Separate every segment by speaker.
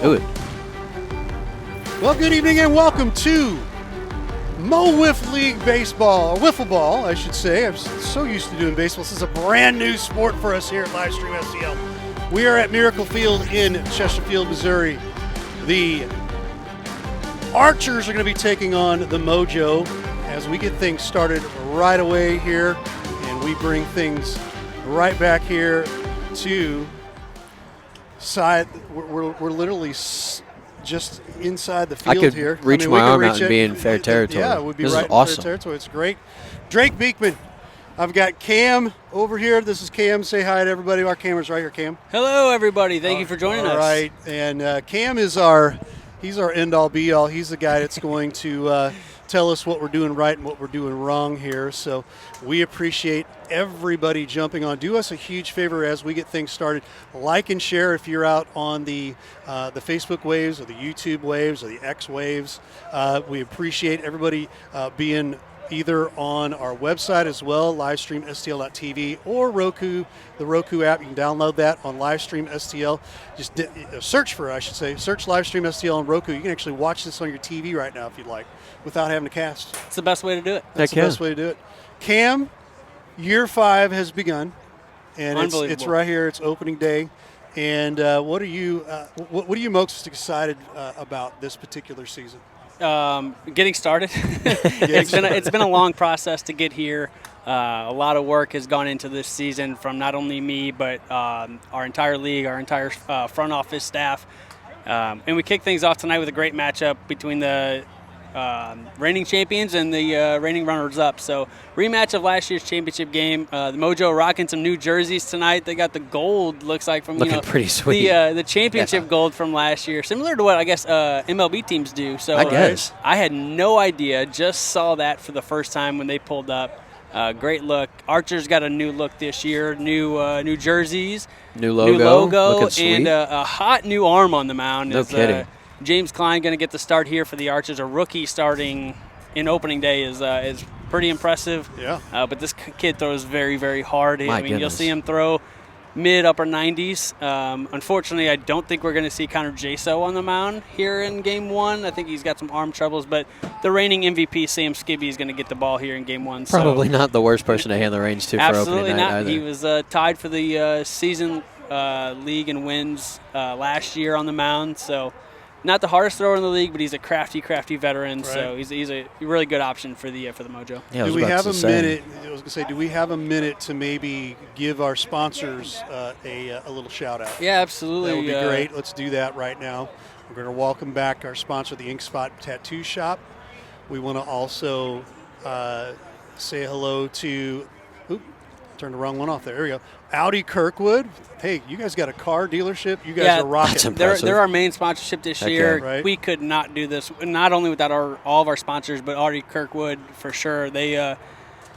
Speaker 1: Do it.
Speaker 2: Well, good evening and welcome to Mo WIFF League Baseball, or Wiffle Ball, I should say. I'm so used to doing baseball. This is a brand new sport for us here at Livestream STL. We are at Miracle Field in Chesterfield, Missouri. The Archers are going to be taking on the Mojo as we get things started right away here, and we bring things right back here to side. We're literally just inside the field here.
Speaker 1: I could reach my arm out and be in fair territory.
Speaker 2: Yeah, it would be
Speaker 1: this
Speaker 2: right
Speaker 1: is awesome.
Speaker 2: in fair territory. It's great. Drake Beekman. I've got Cam over here. This is Cam. Say hi to everybody. Our camera's right here, Cam.
Speaker 3: Hello, everybody. Thank you for joining us.
Speaker 2: All right, and Cam is he's our end-all, be-all. He's the guy that's going to tell us what we're doing right and what we're doing wrong here. So we appreciate everybody jumping on. Do us a huge favor as we get things started. Like and share if you're out on the Facebook waves or the YouTube waves or the X waves. We appreciate everybody being either on our website as well, livestreamstl.tv, or Roku, the Roku app. You can download that on Livestream STL. Just search Livestream STL on Roku. You can actually watch this on your TV right now if you'd like, without having to cast.
Speaker 3: It's the best way to do it.
Speaker 2: That's the best way to do it. Cam, year 5 has begun, and it's right here. It's opening day. And what are you most excited about this particular season?
Speaker 3: Getting started. It's been a long process to get here. A lot of work has gone into this season from not only me, but our entire league, our entire front office staff. And we kick things off tonight with a great matchup between the reigning champions and the reigning runners-up. So rematch of last year's championship game. The Mojo rocking some new jerseys tonight. They got the gold, looks like, from
Speaker 1: pretty sweet.
Speaker 3: The championship gold from last year, similar to what I guess MLB teams do. So
Speaker 1: I guess
Speaker 3: I had no idea. Just saw that for the first time when they pulled up. Great look. Archer's got a new look this year. New jerseys,
Speaker 1: new logo, looking sweet.
Speaker 3: And a hot new arm on the mound.
Speaker 1: No kidding.
Speaker 3: James Klein going to get the start here for the Archers. A rookie starting in opening day is pretty impressive.
Speaker 2: Yeah.
Speaker 3: But this kid throws very, very hard.
Speaker 1: My goodness.
Speaker 3: You'll see him throw mid-upper 90s. Unfortunately, I don't think we're going to see Connor Jaso on the mound here in Game 1. I think he's got some arm troubles. But the reigning MVP, Sam Skibby, is going to get the ball here in Game 1.
Speaker 1: Probably not the worst person to hand the reins to for opening night either.
Speaker 3: He was tied for the season league in wins last year on the mound. So not the hardest thrower in the league, but he's a crafty veteran. Right. So he's a really good option for the Mojo.
Speaker 1: Yeah,
Speaker 2: do we have a minute? I was going to say, do we have a minute to maybe give our sponsors a little shout out?
Speaker 3: Yeah, absolutely.
Speaker 2: That would be great. Let's do that right now. We're going to welcome back our sponsor, the Ink Spot Tattoo Shop. We want to also say hello to. Turned the wrong one off there. There we go. Audi Kirkwood. Hey, you guys got a car dealership. You guys are rocking.
Speaker 3: They're our main sponsorship this year.
Speaker 2: Right.
Speaker 3: We could not do this, not only without all of our sponsors, but Audi Kirkwood for sure. They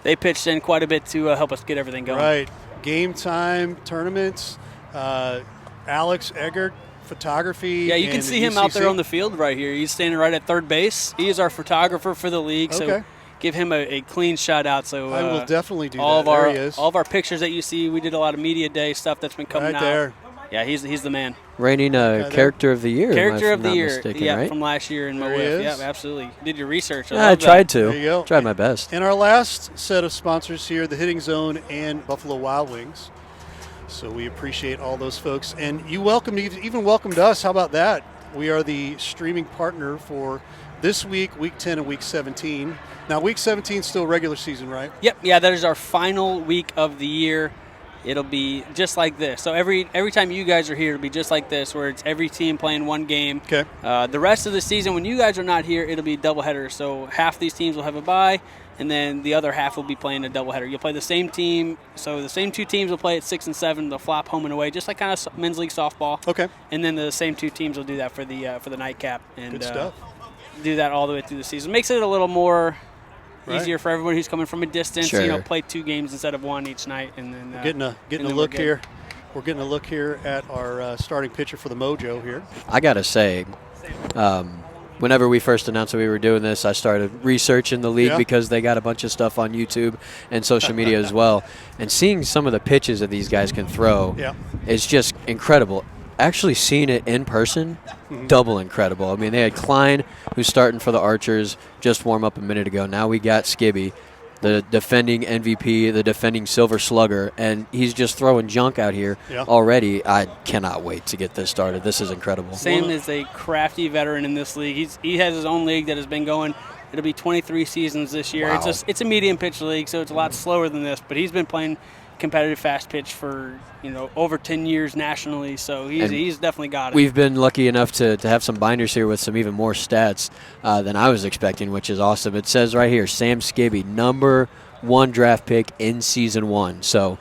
Speaker 3: pitched in quite a bit to help us get everything going.
Speaker 2: Right. Gametime tournaments. Alex Eggert, photography.
Speaker 3: Yeah, you can see him out there on the field right here. He's standing right at third base. He is our photographer for the league.
Speaker 2: Okay.
Speaker 3: So give him a clean shout out. So
Speaker 2: I will definitely do
Speaker 3: all
Speaker 2: that.
Speaker 3: All of our pictures that you see, we did a lot of media day stuff that's been coming out.
Speaker 2: Right there.
Speaker 3: Yeah, he's the man.
Speaker 1: Reigning character of the year.
Speaker 3: Character of the year.
Speaker 1: Mistaken, right?
Speaker 3: From last year in Mo WIFF. Yeah, absolutely. Did your research.
Speaker 1: I tried to.
Speaker 2: There you go.
Speaker 1: Tried my best.
Speaker 2: And our last set of sponsors here, the Hitting Zone and Buffalo Wild Wings. So we appreciate all those folks. And you even welcomed us. How about that? We are the streaming partner for this week, Week 10 and Week 17. Now, Week 17 is still regular season, right?
Speaker 3: Yep. Yeah, that is our final week of the year. It'll be just like this. So every time you guys are here, it'll be just like this, where it's every team playing one game.
Speaker 2: Okay.
Speaker 3: The rest of the season, when you guys are not here, it'll be doubleheader. So half these teams will have a bye, and then the other half will be playing a doubleheader. You'll play the same team. So the same two teams will play at 6 and 7. They'll flop home and away, just like kind of men's league softball.
Speaker 2: Okay.
Speaker 3: And then the same two teams will do that for the nightcap. And
Speaker 2: good stuff.
Speaker 3: Do that all the way through the season. Makes it a little more easier for everyone who's coming from a distance.
Speaker 1: Sure.
Speaker 3: Play 2 games instead of 1 each night, and then
Speaker 2: getting a look here. We're getting a look here at our starting pitcher for the Mojo here.
Speaker 1: I gotta say, whenever we first announced that we were doing this, I started researching the league because they got a bunch of stuff on YouTube and social media as well. And seeing some of the pitches that these guys can throw is just incredible. actually seeing it in person, double incredible. I mean, they had Klein, who's starting for the Archers, just warm up a minute ago. Now we got Skibby, the defending MVP, the defending Silver Slugger, and he's just throwing junk out here already. I cannot wait to get this started. This is incredible.
Speaker 3: Sam is a crafty veteran in this league. He has his own league that has been going. It'll be 23 seasons this year.
Speaker 1: Wow.
Speaker 3: It's a medium pitch league, so it's a lot slower than this, but he's been playing competitive fast pitch for over 10 years nationally, so he's definitely got it.
Speaker 1: We've been lucky enough to have some binders here with some even more stats than I was expecting, which is awesome. It says right here, Sam Skibby, #1 draft pick in season 1. So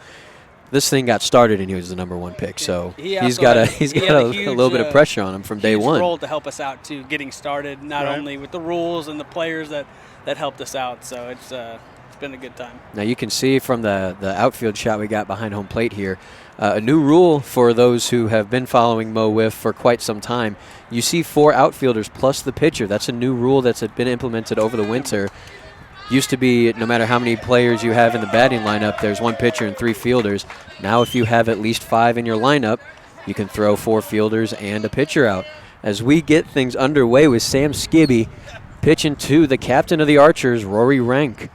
Speaker 1: this thing got started and he was the #1 pick. So he's got a little bit of pressure on him from day one.
Speaker 3: Role to help us out too, getting started, not only with the rules and the players that helped us out. So it's been a good time.
Speaker 1: Now you can see from the outfield shot we got behind home plate here, a new rule for those who have been following Mo Wiff for quite some time. You see 4 outfielders plus the pitcher. That's a new rule that's been implemented over the winter. Used to be no matter how many players you have in the batting lineup, there's 1 pitcher and 3 fielders. Now if you have at least 5 in your lineup, you can throw 4 fielders and a pitcher out. As we get things underway with Sam Skibby pitching to the captain of the Archers, Rory Rank.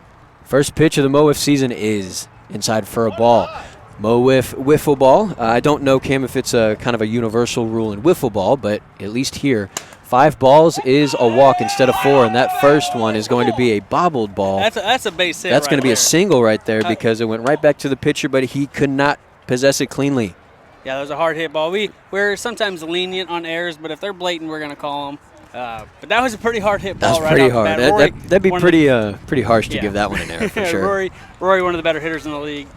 Speaker 1: First pitch of the Mo Wiff season is inside for a ball. Mo Wiff Wiffle Ball. I don't know, Cam, if it's a kind of a universal rule in Wiffle Ball, but at least here, 5 balls is a walk instead of 4, and that first one is going to be a bobbled ball.
Speaker 3: That's a base hit.
Speaker 1: That's going to be a single right there because it went right back to the pitcher, but he could not possess it cleanly.
Speaker 3: Yeah, that was a hard hit ball. We're sometimes lenient on errors, but if they're blatant, we're going to call them. But that was a pretty hard hit ball.
Speaker 1: That's pretty hard. That'd be pretty harsh to give that one an error for sure.
Speaker 3: Rory, one of the better hitters in the league.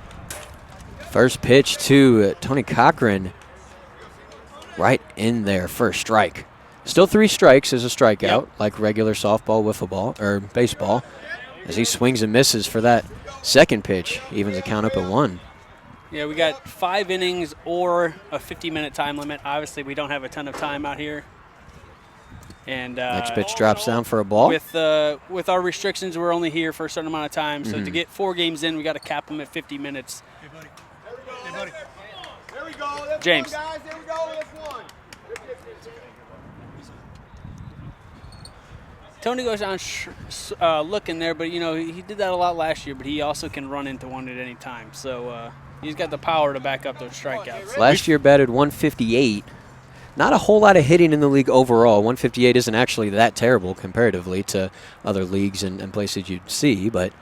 Speaker 1: First pitch to Tony Cochran, right in there, first strike. Still 3 strikes is a strikeout, like regular softball, wiffle ball, or baseball. As he swings and misses for that second pitch, evens the count up at 1.
Speaker 3: Yeah, we got 5 innings or a 50-minute time limit. Obviously, we don't have a ton of time out here. And
Speaker 1: next pitch drops down for a ball.
Speaker 3: With our restrictions, we're only here for a certain amount of time. So to get 4 games in, we got to cap them at 50 minutes.
Speaker 4: Hey, buddy. Hey, buddy. There we go. That's
Speaker 3: James.
Speaker 4: one, guys. There we go. That's one.
Speaker 3: Tony goes down looking there, but he did that a lot last year. But he also can run into one at any time. So he's got the power to back up those strikeouts.
Speaker 1: Last year batted 158. Not a whole lot of hitting in the league overall. 158 isn't actually that terrible comparatively to other leagues and places you'd see, but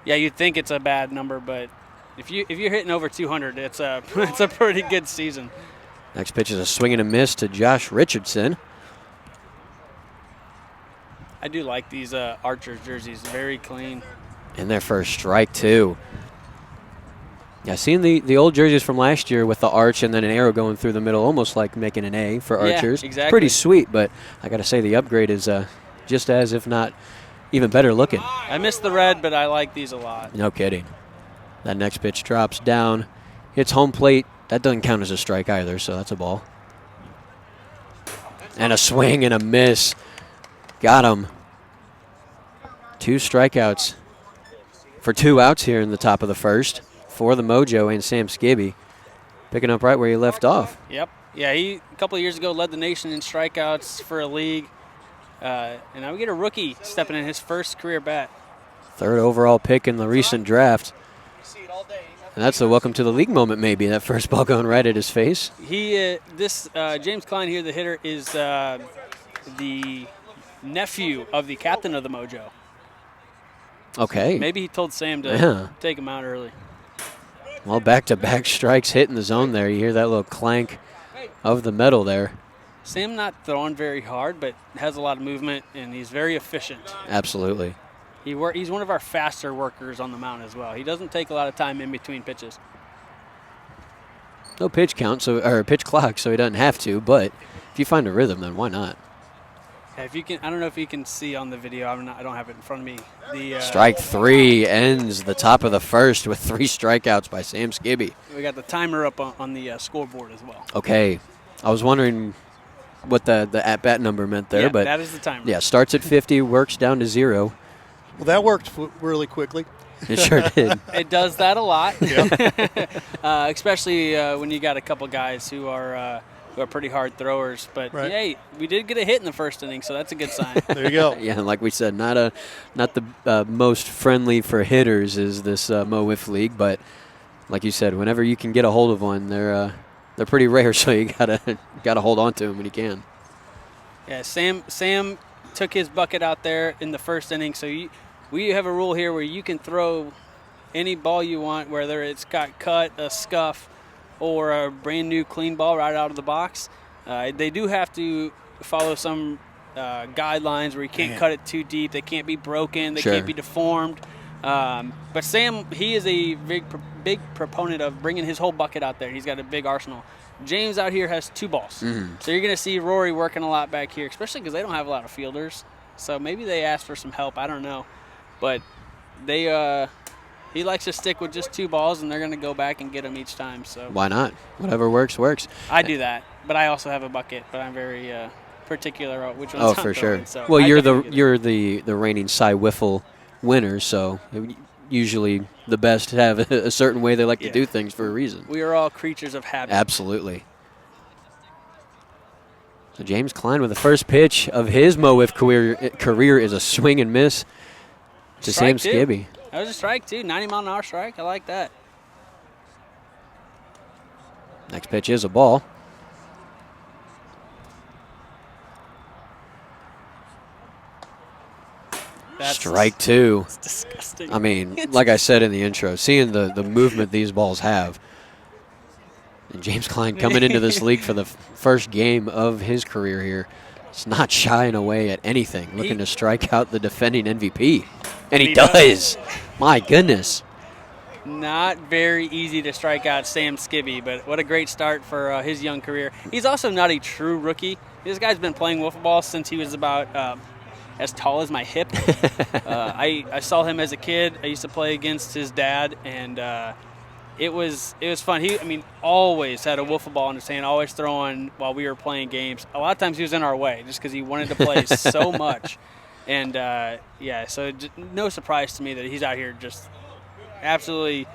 Speaker 3: yeah, you'd think it's a bad number, but if you're hitting over 200, it's a pretty good season.
Speaker 1: Next pitch is a swing and a miss to Josh Richardson.
Speaker 3: I do like these Archers jerseys, very clean.
Speaker 1: And their first strike too. Yeah, seeing the old jerseys from last year with the arch and then an arrow going through the middle, almost like making an A for Archers.
Speaker 3: Yeah, exactly.
Speaker 1: Pretty sweet, but I got to say the upgrade is just as, if not even better looking.
Speaker 3: I miss the red, but I like these a lot.
Speaker 1: No kidding. That next pitch drops down, hits home plate. That doesn't count as a strike either, so that's a ball. And a swing and a miss. Got him. 2 strikeouts for 2 outs here in the top of the first for the Mojo and Sam Skibby, picking up right where he left off.
Speaker 3: Yep. Yeah, he a couple of years ago led the nation in strikeouts for a league. And now we get a rookie stepping in his first career bat.
Speaker 1: 3rd overall pick in the recent draft. And that's a welcome to the league moment maybe, that first ball going right at his face.
Speaker 3: James Klein here, the hitter, is the nephew of the captain of the Mojo.
Speaker 1: Okay.
Speaker 3: Maybe he told Sam to take him out early.
Speaker 1: Well, back-to-back strikes hit in the zone there. You hear that little clank of the metal there.
Speaker 3: Sam not throwing very hard, but has a lot of movement, and he's very efficient.
Speaker 1: Absolutely.
Speaker 3: He's one of our faster workers on the mound as well. He doesn't take a lot of time in between pitches.
Speaker 1: No pitch count, or pitch clock, so he doesn't have to, but if you find a rhythm, then why not?
Speaker 3: If you can, I don't know if you can see on the video. I don't have it in front of me.
Speaker 1: Strike 3 ends the top of the first with 3 strikeouts by Sam Skibby.
Speaker 3: We got the timer up on the scoreboard as well.
Speaker 1: Okay, I was wondering what the at-bat number meant there, but
Speaker 3: that is the timer.
Speaker 1: Yeah, starts at 50, works down to 0.
Speaker 2: Well, that worked really quickly.
Speaker 1: It sure did.
Speaker 3: It does that a lot, especially when you got a couple guys who who are pretty hard throwers. But,
Speaker 2: Right.
Speaker 3: hey, we did get a hit in the first inning, so that's a good sign.
Speaker 2: There you go.
Speaker 1: Yeah, and like we said, not the most friendly for hitters is this Mo Wiff League, but like you said, whenever you can get a hold of one, they're pretty rare, so you gotta hold on to them when you can.
Speaker 3: Yeah, Sam took his bucket out there in the first inning, so we have a rule here where you can throw any ball you want, whether it's got cut, a scuff, or a brand new clean ball right out of the box. They do have to follow some guidelines where you can't cut it too deep. They can't be broken. They can't be deformed. But Sam, he is a big proponent of bringing his whole bucket out there. He's got a big arsenal. James out here has 2 balls. So you're going to see Rory working a lot back here, especially because they don't have a lot of fielders. So maybe they asked for some help. I don't know. But he likes to stick with just 2 balls, and they're going to go back and get them each time. So
Speaker 1: why not? Whatever works, works.
Speaker 3: I do that, but I also have a bucket, but I'm very particular on which one's
Speaker 1: Oh,
Speaker 3: I'm
Speaker 1: for
Speaker 3: throwing,
Speaker 1: sure.
Speaker 3: so
Speaker 1: Well,
Speaker 3: I
Speaker 1: you're
Speaker 3: definitely
Speaker 1: the reigning Cy Wiffle winner, so usually the best have a certain way they like to do things for a reason.
Speaker 3: We are all creatures of habit.
Speaker 1: Absolutely. So James Klein with the first pitch of his Mo Wiff career is a swing and miss to Sam Skibby.
Speaker 3: That was a strike, too. 90-mile-an-hour strike. I like that.
Speaker 1: Next pitch is a ball. Strike 2.
Speaker 3: It's disgusting.
Speaker 1: I mean, like I said in the intro, seeing the movement these balls have. And James Klein coming into this league for the first game of his career here. It's not shying away at anything, looking to strike out the defending MVP. And he does. My goodness.
Speaker 3: Not very easy to strike out Sam Skibby, but what a great start for his young career. He's also not a true rookie. This guy's been playing wiffle ball since he was about as tall as my hip. I saw him as a kid. I used to play against his dad, and it was fun. He always had a wiffle ball in his hand, always throwing while we were playing games. A lot of times he was in our way just because he wanted to play so much. And, so no surprise to me that he's out here just absolutely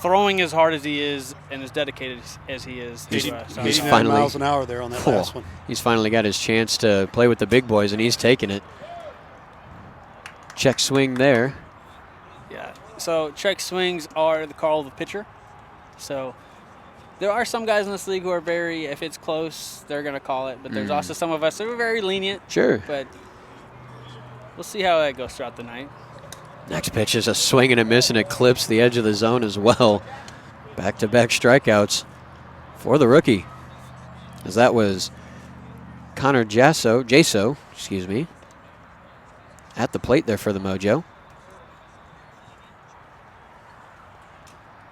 Speaker 3: throwing as hard as he is and as dedicated as he is.
Speaker 1: He's
Speaker 2: 89
Speaker 1: finally
Speaker 2: miles an hour there on that last one.
Speaker 1: He's finally got his chance to play with the big boys, and he's taking it. Check swing there.
Speaker 3: Yeah. So check swings are the call of the pitcher. So there are some guys in this league who are very, if it's close, they're going to call it. But there's also some of us who are very lenient.
Speaker 1: Sure.
Speaker 3: But we'll see how that goes throughout the night.
Speaker 1: Next pitch is a swing and a miss, and it clips the edge of the zone as well. Back-to-back strikeouts for the rookie. As that was Connor Jaso, at the plate there for the Mojo.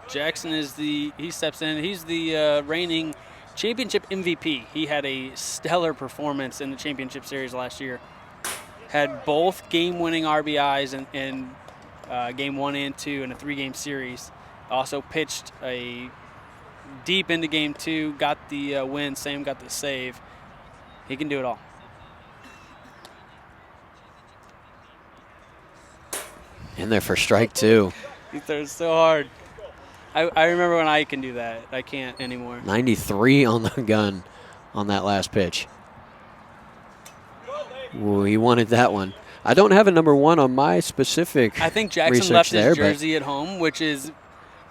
Speaker 3: Jackson he steps in. He's the reigning championship MVP. He had a stellar performance in the championship series last year. Had both game-winning RBIs in game 1 and 2 in a 3-game series. Also pitched a deep into game 2, got the win. Sam got the save. He can do it all.
Speaker 1: In there for strike 2.
Speaker 3: He throws so hard. I remember when I can do that. I can't anymore.
Speaker 1: 93 on the gun on that last pitch. Ooh, he wanted that one. I don't have a number 1 on my specific
Speaker 3: I think Jackson
Speaker 1: research
Speaker 3: left
Speaker 1: there,
Speaker 3: his jersey at home, which is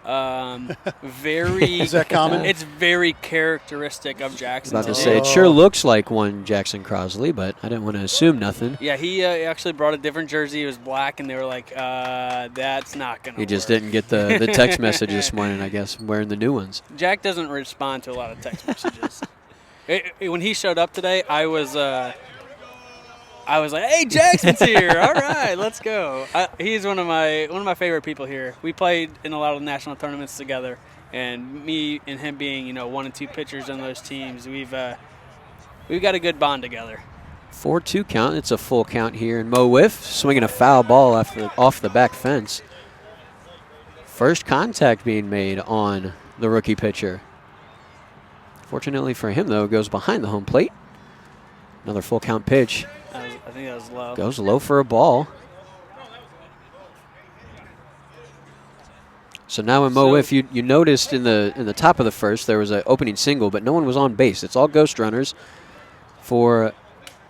Speaker 3: very.
Speaker 2: Is that common?
Speaker 3: It's very characteristic of Jackson.
Speaker 1: About to say, it sure looks like one Jackson Crosley, but I didn't want to assume nothing.
Speaker 3: Yeah, he actually brought a different jersey. It was black, and they were like, that's not going to
Speaker 1: He just didn't get the text message this morning, I guess, wearing the new ones.
Speaker 3: Jack doesn't respond to a lot of text messages. When he showed up today, I was like, "Hey, Jackson's here! All right, let's go." He's one of my favorite people here. We played in a lot of national tournaments together, and me and him being 1 and 2 pitchers on those teams, we've got a good bond together.
Speaker 1: 4-2 count. It's a full count here, and Mo Wiff swinging a foul ball off the back fence. First contact being made on the rookie pitcher. Fortunately for him, though, it goes behind the home plate. Another full count pitch.
Speaker 3: I think that was low.
Speaker 1: Goes low for a ball. So now in Mo Wiff, you noticed in the top of the first there was an opening single, but no one was on base. It's all ghost runners for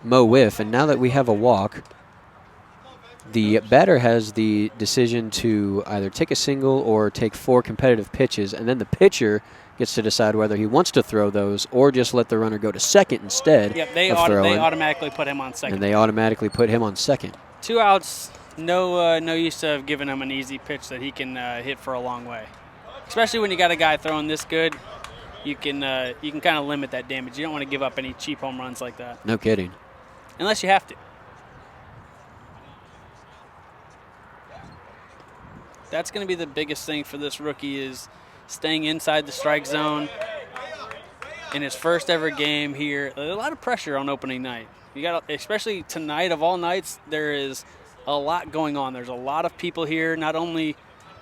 Speaker 1: Mo Wiff, and now that we have a walk, the batter has the decision to either take a single or take 4 competitive pitches, and then the pitcher gets to decide whether he wants to throw those or just let the runner go to second instead.
Speaker 3: Yep, they automatically put him on second.
Speaker 1: And they automatically put him on second.
Speaker 3: 2 outs, no use of giving him an easy pitch that he can hit for a long way. Especially when you got a guy throwing this good, you can kind of limit that damage. You don't want to give up any cheap home runs like that.
Speaker 1: No kidding.
Speaker 3: Unless you have to. That's going to be the biggest thing for this rookie is staying inside the strike zone in his first ever game here. A lot of pressure on opening night. You got, especially tonight of all nights, there is a lot going on. There's a lot of people here, not only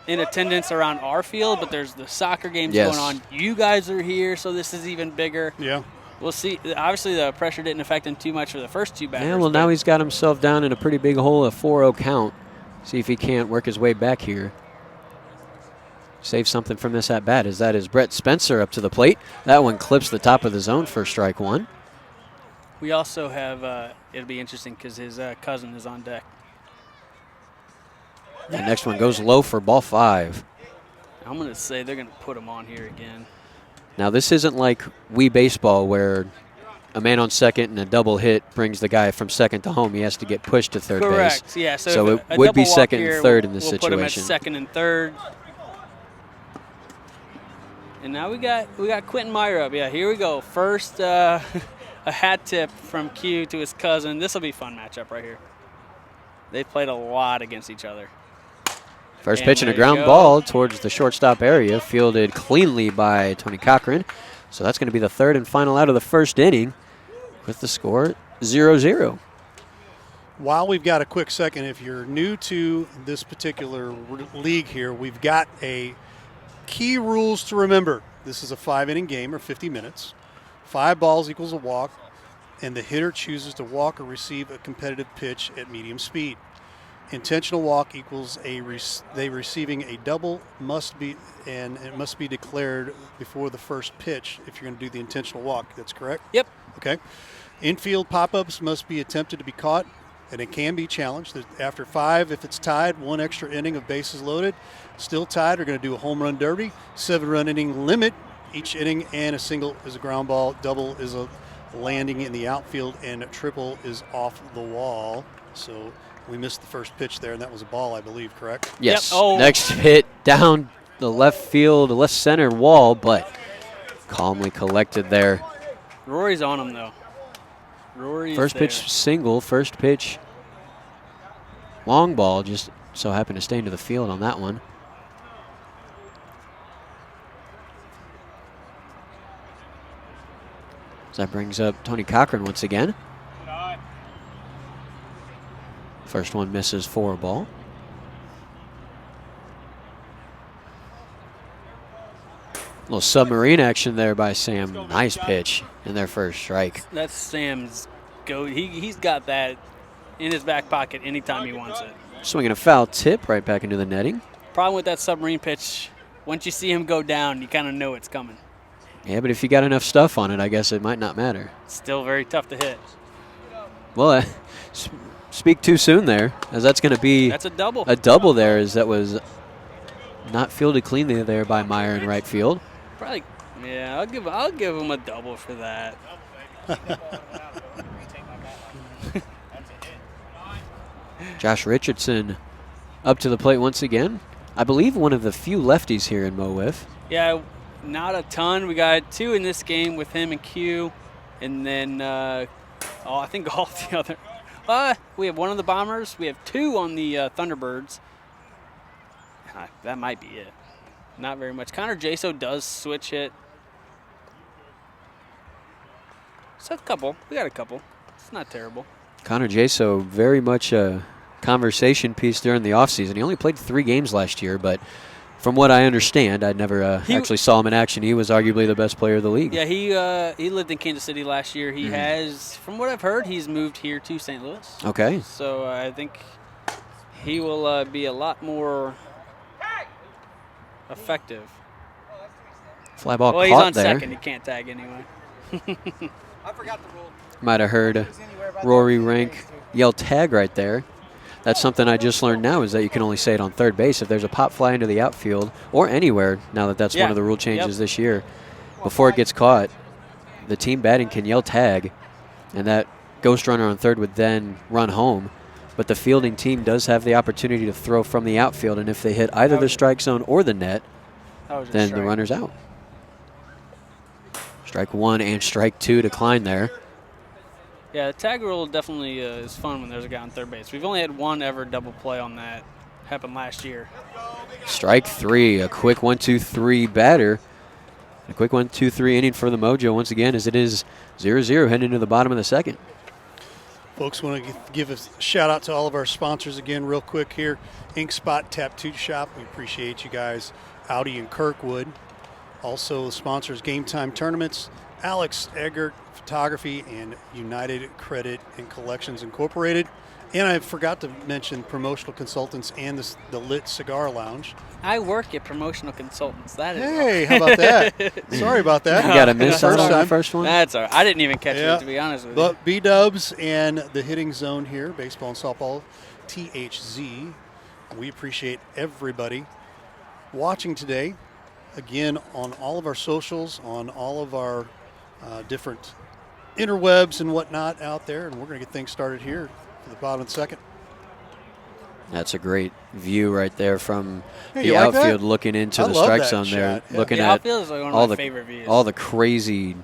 Speaker 3: in attendance around our field, but there's the soccer games going on. You guys are here, so this is even bigger.
Speaker 2: Yeah.
Speaker 3: We'll see. Obviously, the pressure didn't affect him too much for the first 2 batters.
Speaker 1: Yeah, well, now he's got himself down in a pretty big hole, a 4-0 count. See if he can't work his way back here. Save something from this at bat. That is Brett Spencer up to the plate. That one clips the top of the zone for strike 1.
Speaker 3: We also have, it'll be interesting because his cousin is on deck.
Speaker 1: The next one goes low for ball 5.
Speaker 3: I'm going to say they're going to put him on here again.
Speaker 1: Now, this isn't like Wii Baseball where a man on second and a double hit brings the guy from second to home. He has to get pushed to third base.
Speaker 3: Correct, yeah.
Speaker 1: So it would be second and third in this situation.
Speaker 3: We'll put him at second and third. And now we got Quentin Meyer up. Yeah, here we go. First, a hat tip from Q to his cousin. This will be a fun matchup right here. They've played a lot against each other.
Speaker 1: First pitch and a ground ball towards the shortstop area, fielded cleanly by Tony Cochran. So that's going to be the third and final out of the first inning with the score 0-0.
Speaker 2: While we've got a quick second, if you're new to this particular league here, we've got a key rules to remember. This is a 5-inning game or 50 minutes. 5 balls equals a walk, and the hitter chooses to walk or receive a competitive pitch at medium speed. Intentional walk equals they receiving a double and it must be declared before the first pitch if you're going to do the intentional walk. That's correct?
Speaker 3: Yep.
Speaker 2: Okay. Infield pop-ups must be attempted to be caught, and it can be challenged. After 5, if it's tied, 1 extra inning of bases loaded. Still tied, we're going to do a home run derby. 7-run inning limit each inning, and a single is a ground ball, double is a landing in the outfield, and a triple is off the wall. So we missed the first pitch there, and that was a ball, I believe, correct?
Speaker 1: Yes.
Speaker 3: Yep. Oh.
Speaker 1: Next hit down the left field, left center wall, but calmly collected there.
Speaker 3: Rory's on him, though. Rory's
Speaker 1: First pitch single, first pitch long ball, just so happened to stay into the field on that one. So that brings up Tony Cochran once again. First one misses for a ball. A little submarine action there by Sam. Nice pitch in their first strike.
Speaker 3: That's Sam's go. He's got that in his back pocket anytime he wants it.
Speaker 1: Swinging a foul tip right back into the netting.
Speaker 3: Problem with that submarine pitch, once you see him go down, you kind of know it's coming.
Speaker 1: Yeah, but if you got enough stuff on it, I guess it might not matter.
Speaker 3: Still very tough to hit.
Speaker 1: Well, speak too soon there, as that's going to be
Speaker 3: that's a double.
Speaker 1: A double there, as that was not fielded cleanly there by Meyer in right field.
Speaker 3: Probably, yeah. I'll give him a double for that.
Speaker 1: Josh Richardson up to the plate once again. I believe one of the few lefties here in Mo Wiff.
Speaker 3: Yeah, not a ton. We got 2 in this game with him and Q, and then I think all the other. We have 1 on the Bombers. We have 2 on the Thunderbirds. That might be it. Not very much. Connor Jaso does switch hit. So a couple. We got a couple. It's not terrible.
Speaker 1: Connor Jaso, very much a conversation piece during the offseason. He only played 3 games last year, but from what I understand, I never actually saw him in action. He was arguably the best player of the league.
Speaker 3: Yeah, he lived in Kansas City last year. He has, from what I've heard, he's moved here to St. Louis.
Speaker 1: Okay.
Speaker 3: So I think he will be a lot more effective.
Speaker 1: Fly ball
Speaker 3: Well,
Speaker 1: caught
Speaker 3: he's on
Speaker 1: there.
Speaker 3: second. He can't tag anyway.
Speaker 4: I forgot the rule.
Speaker 1: Might have heard Rory Rank yell tag right there. That's something I just learned now, is that you can only say it on third base. If there's a pop fly into the outfield or anywhere, now that that's one of the rule changes this year, before it gets caught, the team batting can yell tag, and that ghost runner on third would then run home. But the fielding team does have the opportunity to throw from the outfield, and if they hit either the strike zone or the net, then the runner's out. Strike one and strike two decline there.
Speaker 3: Yeah, the tag rule definitely is fun when there's a guy on third base. We've only had one ever double play on that. Happened last year.
Speaker 1: Strike three, a quick 1-2-3 batter. A quick 1-2-3 inning for the Mojo once again, as it is 0-0 heading into the bottom of the second.
Speaker 2: Folks, want to give a shout out to all of our sponsors again real quick here. Ink Spot Tattoo Shop, we appreciate you guys. Audi and Kirkwood. Also sponsors Gametime Tournaments, Alex Eggert Photography, and United Credit and Collections Incorporated. And I forgot to mention Promotional Consultants and the Lit Cigar Lounge.
Speaker 3: I work at Promotional Consultants. That is
Speaker 2: Hey, how about that? Sorry about that.
Speaker 1: You got a miss out on the
Speaker 2: time.
Speaker 1: first one?
Speaker 3: That's all right. I didn't even catch it, to be honest with you.
Speaker 2: But B-Dubs and the Hitting Zone here, Baseball and Softball, THZ. We appreciate everybody watching today. Again, on all of our socials, on all of our different interwebs and whatnot out there. And we're going to get things started here for the bottom of the second.
Speaker 1: That's a great view right there from
Speaker 2: Hey,
Speaker 1: the
Speaker 2: you like
Speaker 1: outfield,
Speaker 2: that?
Speaker 1: looking into
Speaker 2: I
Speaker 1: the
Speaker 2: love
Speaker 1: strike
Speaker 2: that
Speaker 1: zone there,
Speaker 2: shot, yeah.
Speaker 1: looking
Speaker 3: The
Speaker 1: at
Speaker 3: outfield is like one of my favorite views.
Speaker 1: all the crazy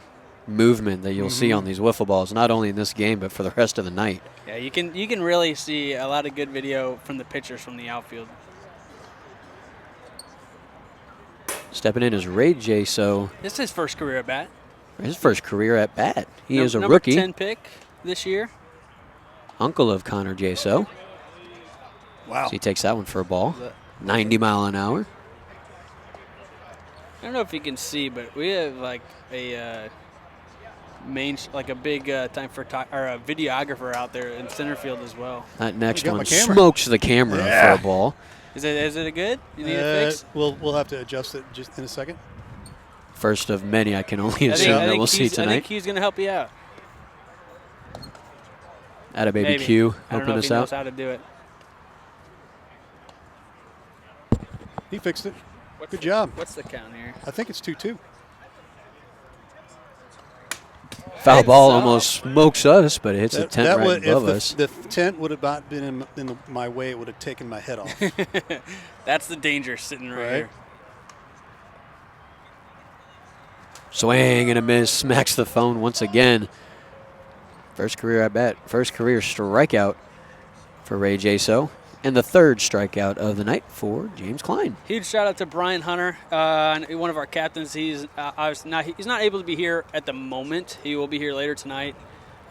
Speaker 1: movement that you'll see on these wiffle balls, not only in this game but for the rest of the night.
Speaker 3: Yeah, you can really see a lot of good video from the pitchers from the outfield.
Speaker 1: Stepping in is Ray J. So
Speaker 3: This is his first career at bat.
Speaker 1: his first career at bat. He is a
Speaker 3: number
Speaker 1: rookie,
Speaker 3: 10 pick this year.
Speaker 1: uncle of Connor J. So.
Speaker 2: Wow.
Speaker 1: So he takes that one for a ball. 90 mile an hour.
Speaker 3: I don't know if you can see, but we have like a big time for a videographer out there in center field as well.
Speaker 1: That next
Speaker 2: got my
Speaker 1: one
Speaker 2: camera.
Speaker 1: smokes the camera
Speaker 2: Yeah.
Speaker 1: for a ball.
Speaker 3: Is it a good? You need a fix?
Speaker 2: We'll have to adjust it just in a second.
Speaker 1: First of many, I can only
Speaker 3: I
Speaker 1: assume that
Speaker 3: think
Speaker 1: we'll see
Speaker 3: I think
Speaker 1: tonight.
Speaker 3: he's going to help you out.
Speaker 1: Atta baby
Speaker 3: Maybe.
Speaker 1: Q
Speaker 3: I don't
Speaker 1: helping
Speaker 3: know if
Speaker 1: us
Speaker 3: he knows
Speaker 1: out.
Speaker 3: how to do it.
Speaker 2: He fixed it. Good job.
Speaker 3: What's the count here?
Speaker 2: I think it's 2-2.
Speaker 1: Foul
Speaker 3: It's
Speaker 1: ball
Speaker 3: off.
Speaker 1: almost smokes us, but it hits a tent right
Speaker 2: would,
Speaker 1: above
Speaker 2: if
Speaker 1: us.
Speaker 2: the tent would have not been in my way, it would have taken my head off.
Speaker 3: That's the danger sitting right here.
Speaker 1: Swing and a miss, smacks the phone once again. First career at bat, first career strikeout for Ray Jaso, and the third strikeout of the night for James Klein.
Speaker 3: Huge shout out to Brian Hunter, one of our captains. He's not able to be here at the moment. He will be here later tonight.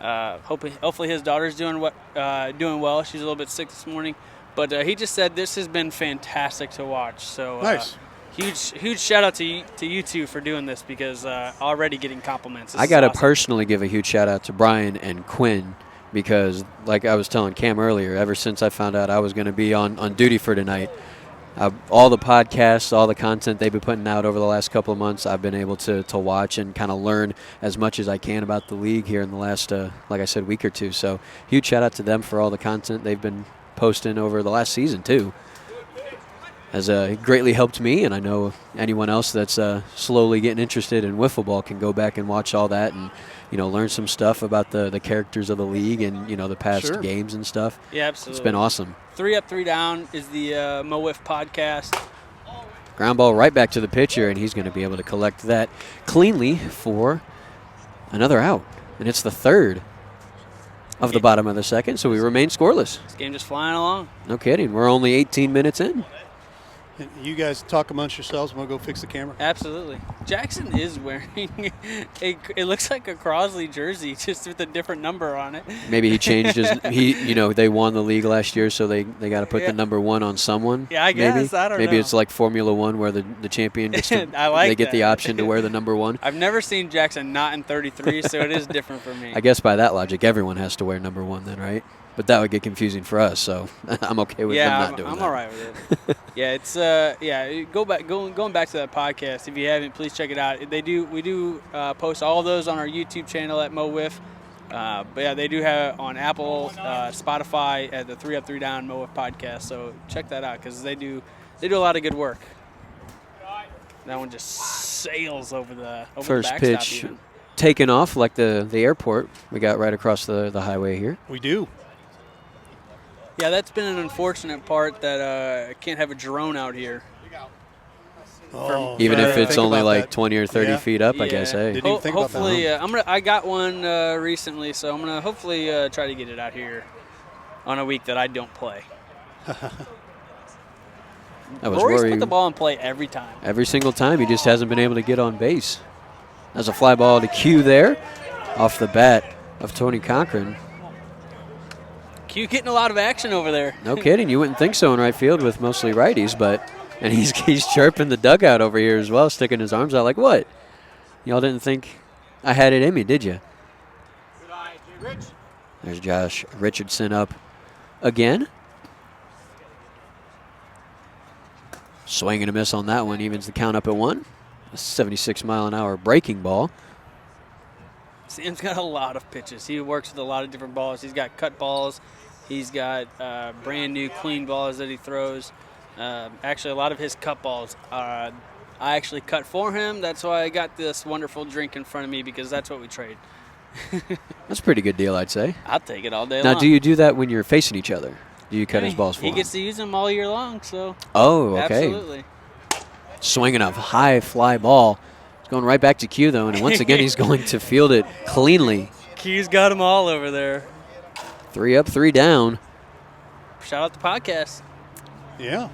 Speaker 3: Hopefully his daughter's doing well. She's a little bit sick this morning, but he just said this has been fantastic to watch. So
Speaker 2: Nice.
Speaker 3: Huge shout out to you two for doing this, because already getting compliments. This
Speaker 1: I
Speaker 3: is
Speaker 1: got to
Speaker 3: awesome.
Speaker 1: personally give a huge shout out to Brian and Quinn, because like I was telling Cam earlier, ever since I found out I was going to be on duty for tonight, all the podcasts, all the content they've been putting out over the last couple of months, I've been able to watch and kind of learn as much as I can about the league here in the last, like I said, week or two. So huge shout out to them for all the content they've been posting over the last season too. Has greatly helped me, and I know anyone else that's slowly getting interested in wiffle ball can go back and watch all that and learn some stuff about the characters of the league and the past games and stuff.
Speaker 3: Yeah, absolutely.
Speaker 1: It's been awesome.
Speaker 3: 3 Up, 3 Down is the Mo WIFF podcast.
Speaker 1: Ground ball right back to the pitcher, and he's going to be able to collect that cleanly for another out. And it's the third of the bottom of the second, so we remain scoreless.
Speaker 3: This game just flying along.
Speaker 1: No kidding. We're only 18 minutes in.
Speaker 2: You guys talk amongst yourselves. We'll go fix the camera.
Speaker 3: Absolutely. Jackson is wearing it looks like a Crosley jersey, just with a different number on it.
Speaker 1: Maybe he changed his. They won the league last year, so they got to put the number 1 on someone.
Speaker 3: Yeah, I guess.
Speaker 1: Maybe.
Speaker 3: I don't
Speaker 1: Maybe
Speaker 3: know.
Speaker 1: it's like Formula One, where the champion gets to.
Speaker 3: I like
Speaker 1: they get the
Speaker 3: that.
Speaker 1: option to wear the number 1.
Speaker 3: I've never seen Jackson not in 33, so it is different for me.
Speaker 1: I guess by that logic, everyone has to wear number 1 then, right? But that would get confusing for us, so I'm okay with them not doing that.
Speaker 3: I'm all right with it. Yeah, it's going back to that podcast. If you haven't, please check it out. We do post all of those on our YouTube channel at Mo WIFF. But yeah, they do have on Apple, Spotify at the 3 Up 3 Down Mo WIFF podcast. So check that out because they do a lot of good work. That one just sails over the
Speaker 1: First
Speaker 3: the
Speaker 1: pitch
Speaker 3: even.
Speaker 1: taken off like the airport we got right across the highway here.
Speaker 2: We do.
Speaker 3: Yeah, that's been an unfortunate part that I can't have a drone out here.
Speaker 1: Even if it's only like
Speaker 2: that.
Speaker 1: 20 or 30 feet up, I guess. Hey,
Speaker 2: Didn't even think about that,
Speaker 3: Hopefully, I got one recently, so I'm gonna hopefully try to get it out here on a week that I don't play.
Speaker 1: I was
Speaker 3: Rory's
Speaker 1: worried.
Speaker 3: put the ball in play every time.
Speaker 1: Every single time, he just hasn't been able to get on base. That's a fly ball to Q there, off the bat of Tony Cochran.
Speaker 3: Q getting a lot of action over there.
Speaker 1: No kidding, you wouldn't think so in right field with mostly righties, and he's chirping the dugout over here as well, sticking his arms out like, what? Y'all didn't think I had it in me, did you? There's Josh Richardson up again. Swing and a miss on that one, evens the count up at 1. A 76-mile-an-hour breaking ball.
Speaker 3: Sam's got a lot of pitches. He works with a lot of different balls. He's got cut balls. He's got brand new clean balls that he throws. Actually, a lot of his cut balls, I actually cut for him. That's why I got this wonderful drink in front of me because that's what we trade.
Speaker 1: That's a pretty good deal, I'd say.
Speaker 3: I'll take it all day long.
Speaker 1: Now, do you do that when you're facing each other? Do you cut his balls for him?
Speaker 3: He gets to use them all year long, so.
Speaker 1: Oh, okay.
Speaker 3: Absolutely.
Speaker 1: Swinging a high fly ball. It's going right back to Q, though, and once again he's going to field it cleanly.
Speaker 3: Q's got them all over there.
Speaker 1: 3 up, 3 down.
Speaker 3: Shout out the podcast.
Speaker 2: Yeah.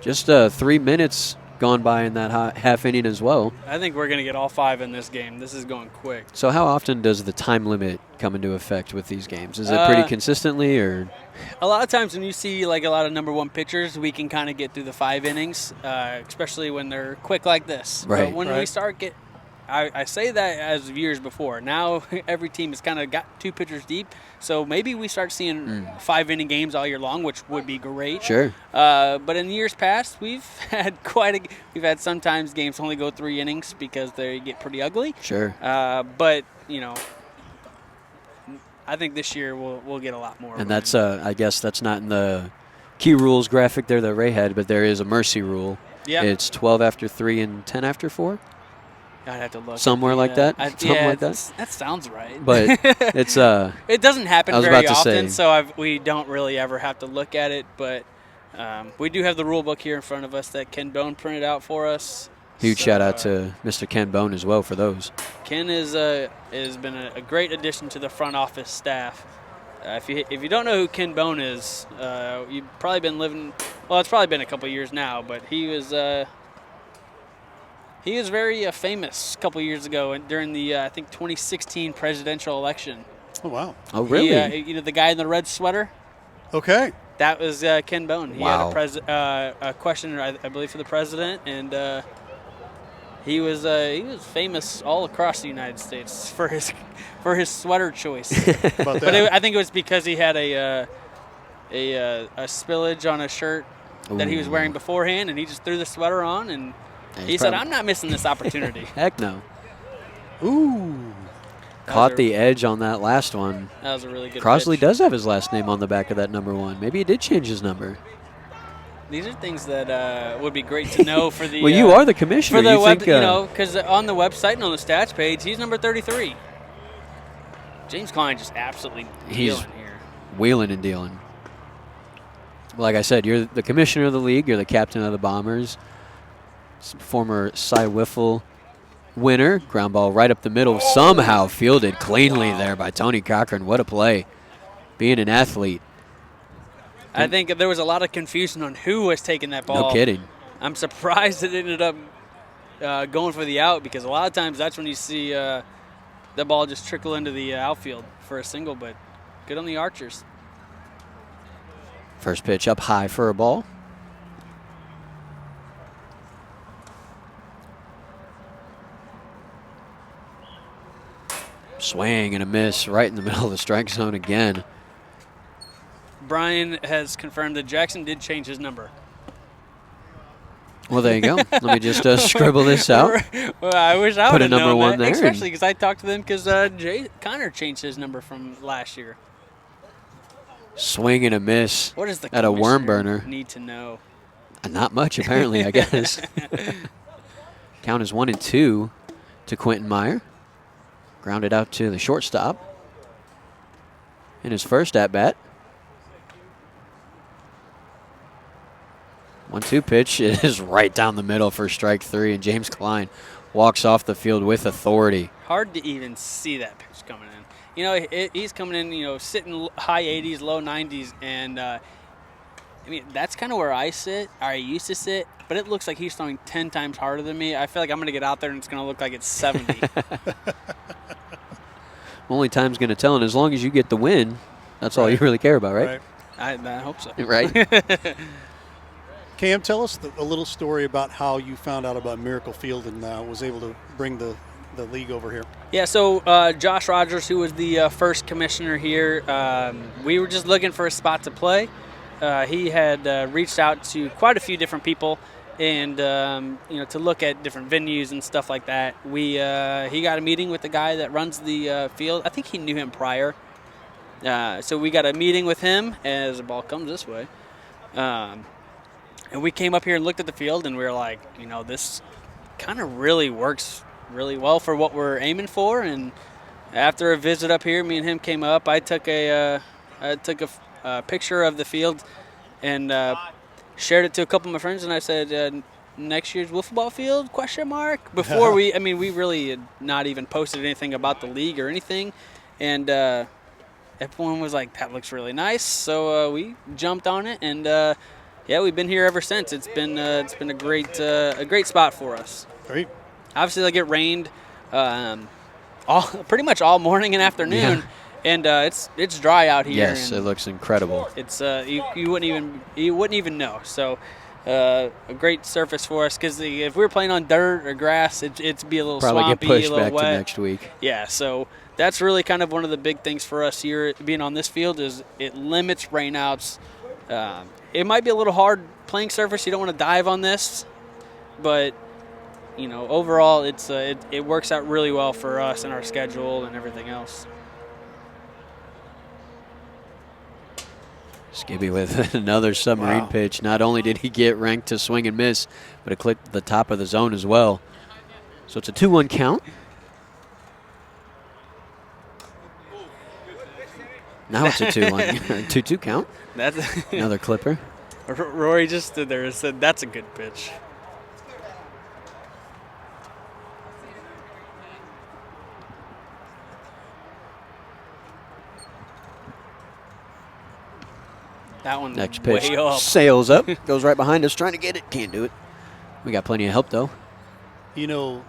Speaker 1: Just 3 minutes gone by in that half inning as well.
Speaker 3: I think we're going to get all 5 in this game. This is going quick.
Speaker 1: So how often does the time limit come into effect with these games? Is it pretty consistently, or?
Speaker 3: A lot of times when you see like a lot of number 1 pitchers, we can kind of get through the 5 innings, especially when they're quick like this.
Speaker 1: Right.
Speaker 3: But when we start I say that as of years before. Now every team has kind of got 2 pitchers deep, so maybe we start seeing 5-inning games all year long, which would be great.
Speaker 1: Sure.
Speaker 3: But in years past, we've had sometimes games only go 3 innings because they get pretty ugly.
Speaker 1: Sure.
Speaker 3: But I think this year we'll get a lot more.
Speaker 1: And that's I guess that's not in the key rules graphic there that Ray had, but there is a mercy rule.
Speaker 3: Yeah.
Speaker 1: It's 12 after 3 and 10 after 4.
Speaker 3: I'd have to look.
Speaker 1: Somewhere like that? Something like that?
Speaker 3: That sounds right.
Speaker 1: But it's
Speaker 3: it doesn't happen
Speaker 1: I was
Speaker 3: very
Speaker 1: about to
Speaker 3: often,
Speaker 1: say.
Speaker 3: so we don't really ever have to look at it. But we do have the rule book here in front of us that Ken Bone printed out for us.
Speaker 1: huge shout out to Mr. Ken Bone as well for those.
Speaker 3: Ken has been a great addition to the front office staff. If you don't know who Ken Bone is, you've probably been living. Well, it's probably been a couple years now, but he was very famous a couple years ago during the I think 2016 presidential election.
Speaker 2: Oh wow!
Speaker 1: Oh really?
Speaker 3: The guy in the red sweater.
Speaker 2: Okay.
Speaker 3: That was Ken Bone. He
Speaker 1: Wow.
Speaker 3: had a question, I believe, for the president, and he was famous all across the United States for his sweater choice.
Speaker 2: About
Speaker 3: But
Speaker 2: that.
Speaker 3: I think it was because he had a spillage on a shirt that he was wearing beforehand, and he just threw the sweater on, and he said, "I'm not missing this opportunity."
Speaker 1: Heck no.
Speaker 2: Ooh.
Speaker 1: Caught the edge on that last one.
Speaker 3: That was a really good
Speaker 1: Crosley
Speaker 3: pitch.
Speaker 1: does have his last name on the back of that number 1. Maybe he did change his number.
Speaker 3: These are things that would be great to know for the.
Speaker 1: Well, you are the commissioner.
Speaker 3: For the
Speaker 1: you
Speaker 3: web,
Speaker 1: think,
Speaker 3: because on the website and on the stats page, he's number 33. James Klein just absolutely
Speaker 1: He's-
Speaker 3: dealing here.
Speaker 1: wheeling and dealing. Like I said, you're the commissioner of the league. You're the captain of the Bombers. Former Cy Wiffle winner. Ground ball right up the middle. Somehow fielded cleanly there by Tony Cochran. What a play. Being an athlete.
Speaker 3: I think there was a lot of confusion on who was taking that ball.
Speaker 1: No kidding.
Speaker 3: I'm surprised it ended up going for the out because a lot of times that's when you see the ball just trickle into the outfield for a single, but good on the Archers.
Speaker 1: First pitch up high for a ball. Swing and a miss right in the middle of the strike zone again.
Speaker 3: Brian has confirmed that Jackson did change his number.
Speaker 1: Well, there you go. Let me just scribble this out.
Speaker 3: Well, I wish I
Speaker 1: Put
Speaker 3: would
Speaker 1: a
Speaker 3: have
Speaker 1: number
Speaker 3: known
Speaker 1: one
Speaker 3: that,
Speaker 1: there
Speaker 3: especially because I talked to them because Connor changed his number from last year.
Speaker 1: Swing and a miss.
Speaker 3: What does the
Speaker 1: at a worm
Speaker 3: commissioner
Speaker 1: burner?
Speaker 3: need to know?
Speaker 1: Not much, apparently, I guess. Count is 1-2 to Quentin Meyer. Grounded out to the shortstop in his first at-bat. 1-2 pitch is right down the middle for strike 3, and James Klein walks off the field with authority.
Speaker 3: Hard to even see that pitch coming in. You know, he's coming in, you know, sitting high 80s, low 90s, and I mean, that's kind of where I sit, or I used to sit, but it looks like he's throwing 10 times harder than me. I feel like I'm going to get out there and it's going to look like it's 70.
Speaker 1: Only time's going to tell, and as long as you get the win, that's all you really care about, right?
Speaker 3: I hope so.
Speaker 1: Right.
Speaker 2: Cam, tell us a little story about how you found out about Miracle Field and was able to bring the league over here.
Speaker 3: Yeah, so Josh Rogers, who was the first commissioner here, we were just looking for a spot to play. He had reached out to quite a few different people, and you know, to look at different venues and stuff like that. He got a meeting with the guy that runs the field. I think he knew him prior, so we got a meeting with him as the ball comes this way. And we came up here and looked at the field, and we were like, you know, this kind of really works really well for what we're aiming for. And after a visit up here, me and him came up. I took a picture of the field and shared it to a couple of my friends, and I said, next year's Wiffle Ball field, ? Before we really had not even posted anything about the league or anything. And everyone was like, that looks really nice. So we jumped on it, and yeah, we've been here ever since. It's been a great spot for us.
Speaker 2: Great.
Speaker 3: Obviously, like, it rained pretty much all morning and afternoon, and it's dry out here.
Speaker 1: Yes, it looks incredible.
Speaker 3: It's you wouldn't even know. So a great surface for us, because if we were playing on dirt or grass, it'd be a little
Speaker 1: Probably
Speaker 3: swampy,
Speaker 1: get pushed
Speaker 3: a little
Speaker 1: back
Speaker 3: wet.
Speaker 1: to next week.
Speaker 3: Yeah, so that's really kind of one of the big things for us here being on this field, is it limits rainouts. It might be a little hard playing surface. You don't want to dive on this, but you know, overall, it works out really well for us and our schedule and everything else.
Speaker 1: Skibby with another submarine pitch. Not only did he get ranked to swing and miss, but it clicked the top of the zone as well. So it's a 2-1 count. Now it's a 2-1, 2-2 count.
Speaker 3: That's
Speaker 1: Another clipper.
Speaker 3: Rory just stood there and said, "That's a good pitch." That one
Speaker 1: Next pitch
Speaker 3: way up.
Speaker 1: sails up, goes right behind us, trying to get it. Can't do it. We got plenty of help, though.
Speaker 2: You know,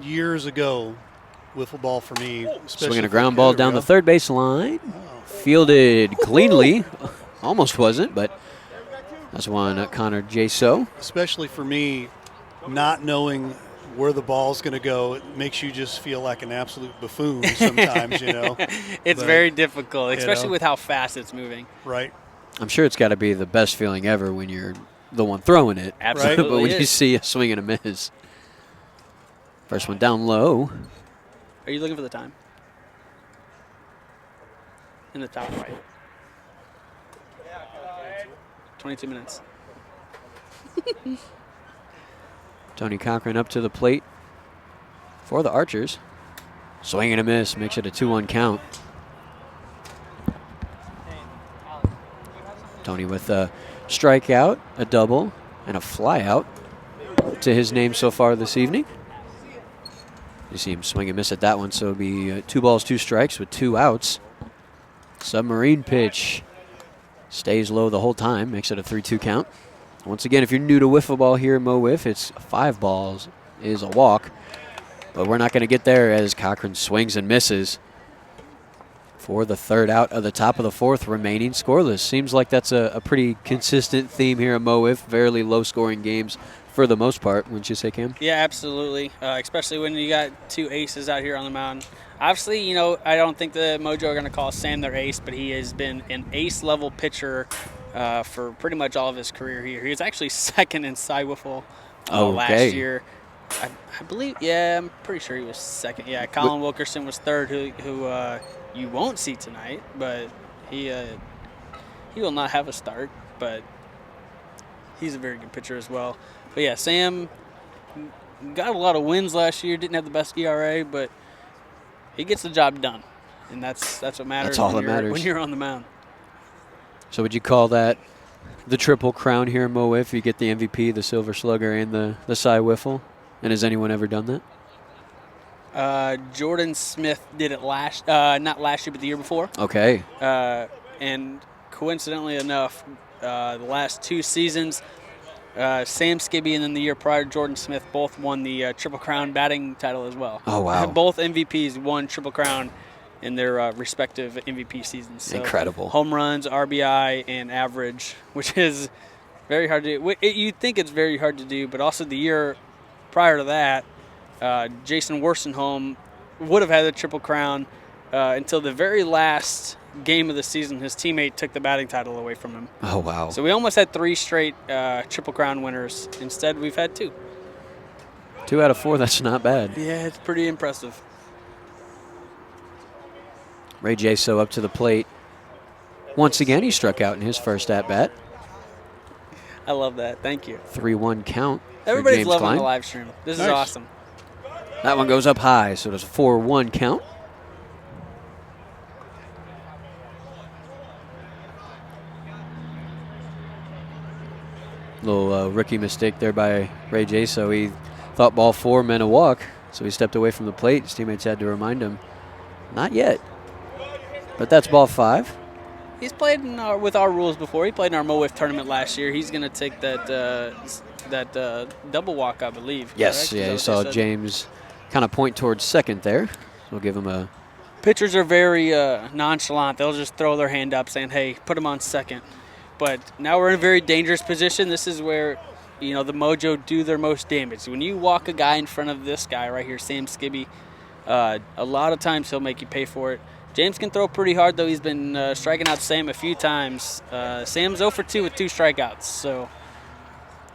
Speaker 2: years ago, wiffle ball for me, especially
Speaker 1: Swinging a ground ball down the third base line. Fielded cleanly. Almost wasn't, but that's one Connor Jaso.
Speaker 2: Especially for me, not knowing where the ball's going to go, it makes you just feel like an absolute buffoon sometimes, you know.
Speaker 3: It's
Speaker 2: But,
Speaker 3: very difficult, especially
Speaker 2: know.
Speaker 3: with how fast it's moving.
Speaker 2: Right.
Speaker 1: I'm sure it's got to be the best feeling ever when you're the one throwing it.
Speaker 3: Absolutely
Speaker 1: But when
Speaker 3: is.
Speaker 1: you see a swing and a miss. First one down low.
Speaker 3: Are you looking for the time? In the top right. 22 minutes.
Speaker 1: Tony Cochran up to the plate for the Archers. Swing and a miss, makes it a 2-1 count. Tony with a strikeout, a double, and a flyout to his name so far this evening. You see him swing and miss at that one, so it'll be 2 balls, 2 strikes with 2 outs. Submarine pitch stays low the whole time, makes it a 3-2 count. Once again, if you're new to wiffle ball here at Mo Wiff, it's 5 balls is a walk. But we're not going to get there as Cochran swings and misses for the third out of the top of the fourth, remaining scoreless. Seems like that's a pretty consistent theme here at Mo Wiff. Fairly low-scoring games for the most part, wouldn't you say, Cam?
Speaker 3: Yeah, absolutely. Especially when you got 2 aces out here on the mound. Obviously, I don't think the Mojo are going to call Sam their ace, but he has been an ace-level pitcher for pretty much all of his career here. He was actually second in Cy Wiffle last year. I believe, I'm pretty sure he was second. Yeah, Colin Wilkerson was third, who you won't see tonight, but he will not have a start, but he's a very good pitcher as well. But yeah, Sam got a lot of wins last year, didn't have the best ERA, but he gets the job done, and that's what matters.
Speaker 1: That's all that matters
Speaker 3: when you're on the mound.
Speaker 1: So would you call that the triple crown here in Mo Wiff? You get the MVP, the Silver Slugger, and the Cy Wiffle? And has anyone ever done that?
Speaker 3: Jordan Smith did it not last year, but the year before.
Speaker 1: Okay.
Speaker 3: And coincidentally enough, the last 2 seasons, Sam Skibby and then the year prior, Jordan Smith both won the Triple Crown batting title as well.
Speaker 1: Oh, wow.
Speaker 3: Both MVPs won Triple Crown in their respective MVP seasons. So
Speaker 1: incredible.
Speaker 3: Home runs, RBI, and average, which is very hard to do. You'd think it's very hard to do, but also the year prior to that, Jason Worstenholm would have had the Triple Crown until the very last game of the season. His teammate took the batting title away from him.
Speaker 1: Oh, wow.
Speaker 3: So we almost had 3 straight Triple Crown winners. Instead, we've had 2.
Speaker 1: 2 out of 4, that's not bad.
Speaker 3: Yeah, it's pretty impressive.
Speaker 1: Ray Jaso up to the plate. Once again, he struck out in his first at-bat.
Speaker 3: I love that. Thank you.
Speaker 1: 3-1 count.
Speaker 3: Everybody's
Speaker 1: James
Speaker 3: loving
Speaker 1: Klein.
Speaker 3: the live stream. This
Speaker 2: Nice.
Speaker 3: is awesome.
Speaker 1: That one goes up high, so it's a 4-1 count. Little rookie mistake there by Ray Jaso. He thought ball 4 meant a walk, so he stepped away from the plate. His teammates had to remind him, not yet. But that's ball 5.
Speaker 3: He's played with our rules before. He played in our Mo Wiff tournament last year. He's going to take that double walk, I believe.
Speaker 1: Yes,
Speaker 3: correct?
Speaker 1: yeah, you saw James kind of point towards second there. We'll give him a...
Speaker 3: Pitchers are very nonchalant. They'll just throw their hand up saying, hey, put him on second. But now we're in a very dangerous position. This is where, the Mojo do their most damage. When you walk a guy in front of this guy right here, Sam Skibby, a lot of times he'll make you pay for it. James can throw pretty hard, though. He's been striking out Sam a few times. Sam's 0 for 2 with 2 strikeouts. So,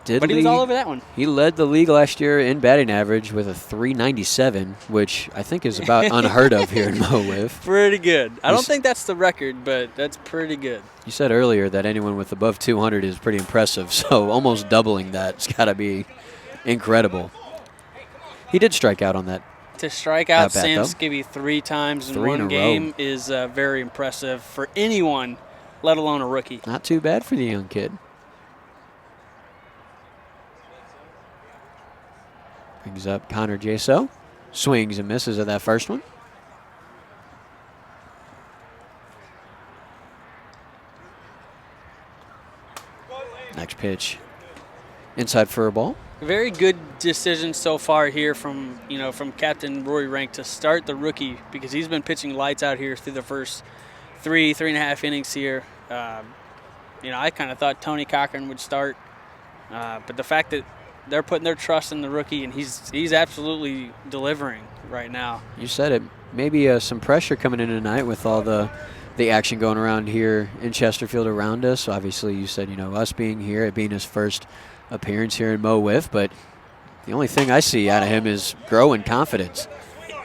Speaker 3: but he was all over that one.
Speaker 1: He led the league last year in batting average with a .397, which I think is about unheard of here in Mo Wiff.
Speaker 3: Pretty good. I don't think that's the record, but that's pretty good.
Speaker 1: You said earlier that anyone with above 200 is pretty impressive, so almost doubling that's got to be incredible. He did strike out on that.
Speaker 3: To strike out
Speaker 1: Not bad,
Speaker 3: Sam
Speaker 1: though.
Speaker 3: Skibby 3 times in
Speaker 1: 3 in a
Speaker 3: one game is very impressive for anyone, let alone a rookie.
Speaker 1: Not too bad for the young kid. Brings up Connor Jaso. Swings and misses at that first one. Next pitch. Inside for a ball.
Speaker 3: Very good decision so far here from Captain Rory Rank to start the rookie, because he's been pitching lights out here through the first 3.5 innings here. I kind of thought Tony Cochran would start, but the fact that they're putting their trust in the rookie and he's absolutely delivering right now.
Speaker 1: You said it. Maybe some pressure coming in tonight with all the action going around here in Chesterfield around us. Obviously, you said us being here, it being his first appearance here in Mo Wiff, but the only thing I see out of him is growing confidence.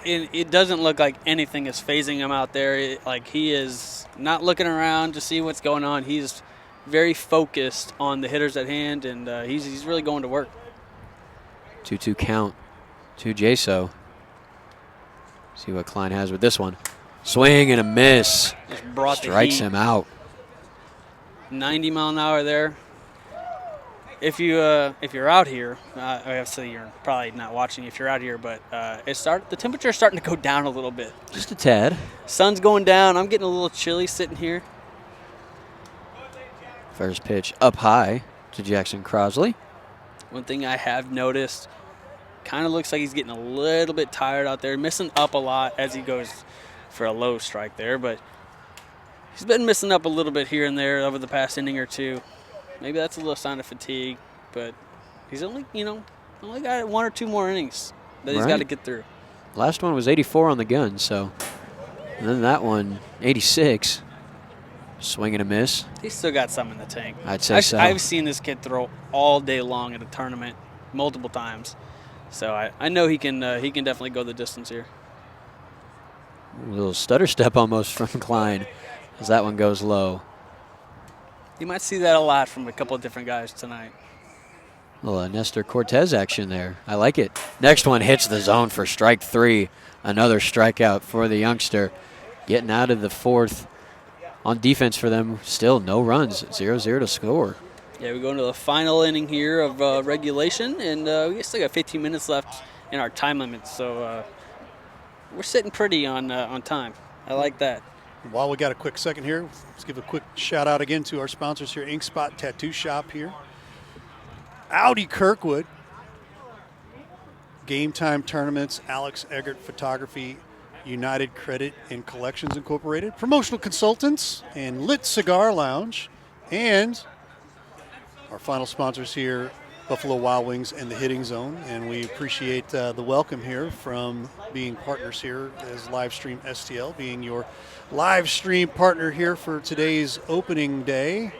Speaker 3: It doesn't look like anything is phasing him out there. He is not looking around to see what's going on. He's very focused on the hitters at hand, and he's really going to work.
Speaker 1: 2-2 count to Jaso. See what Klein has with this one. Swing and a miss.
Speaker 3: Just brought
Speaker 1: Strikes
Speaker 3: the heat.
Speaker 1: him out.
Speaker 3: 90 mile an hour there. If you're out here, obviously you're probably not watching if you're out here, but the temperature's starting to go down a little bit.
Speaker 1: Just a tad.
Speaker 3: Sun's going down. I'm getting a little chilly sitting here.
Speaker 1: First pitch up high to Jackson Crosley.
Speaker 3: One thing I have noticed, kind of looks like he's getting a little bit tired out there, missing up a lot as he goes for a low strike there, but he's been missing up a little bit here and there over the past inning or two. Maybe that's a little sign of fatigue, but He's only got 1 or 2 more innings that he's got to get through.
Speaker 1: Last one was 84 on the gun, so. And then that one, 86. Swing and a miss.
Speaker 3: He's still got some in the tank.
Speaker 1: I'd say so.
Speaker 3: I've seen this kid throw all day long at a tournament multiple times. So I know he can definitely go the distance here.
Speaker 1: A little stutter step almost from Klein as that one goes low.
Speaker 3: You might see that a lot from a couple of different guys tonight.
Speaker 1: A little Nestor Cortez action there. I like it. Next one hits the zone for strike 3. Another strikeout for the youngster. Getting out of the 4th. On defense for them, still no runs. 0-0 to score.
Speaker 3: Yeah, we go into the final inning here of regulation, and we still got 15 minutes left in our time limit. So we're sitting pretty on time. I like that.
Speaker 2: While we got a quick second here, let's give a quick shout out again to our sponsors here, Ink Spot Tattoo Shop here, Audi Kirkwood, Game Time Tournaments, Alex Eggert Photography, United Credit and Collections Incorporated, Promotional Consultants, and Lit Cigar Lounge, and our final sponsors here, Buffalo Wild Wings and the Hitting Zone. And we appreciate the welcome here from being partners here as Livestream STL, being your live stream partner here for today's opening day.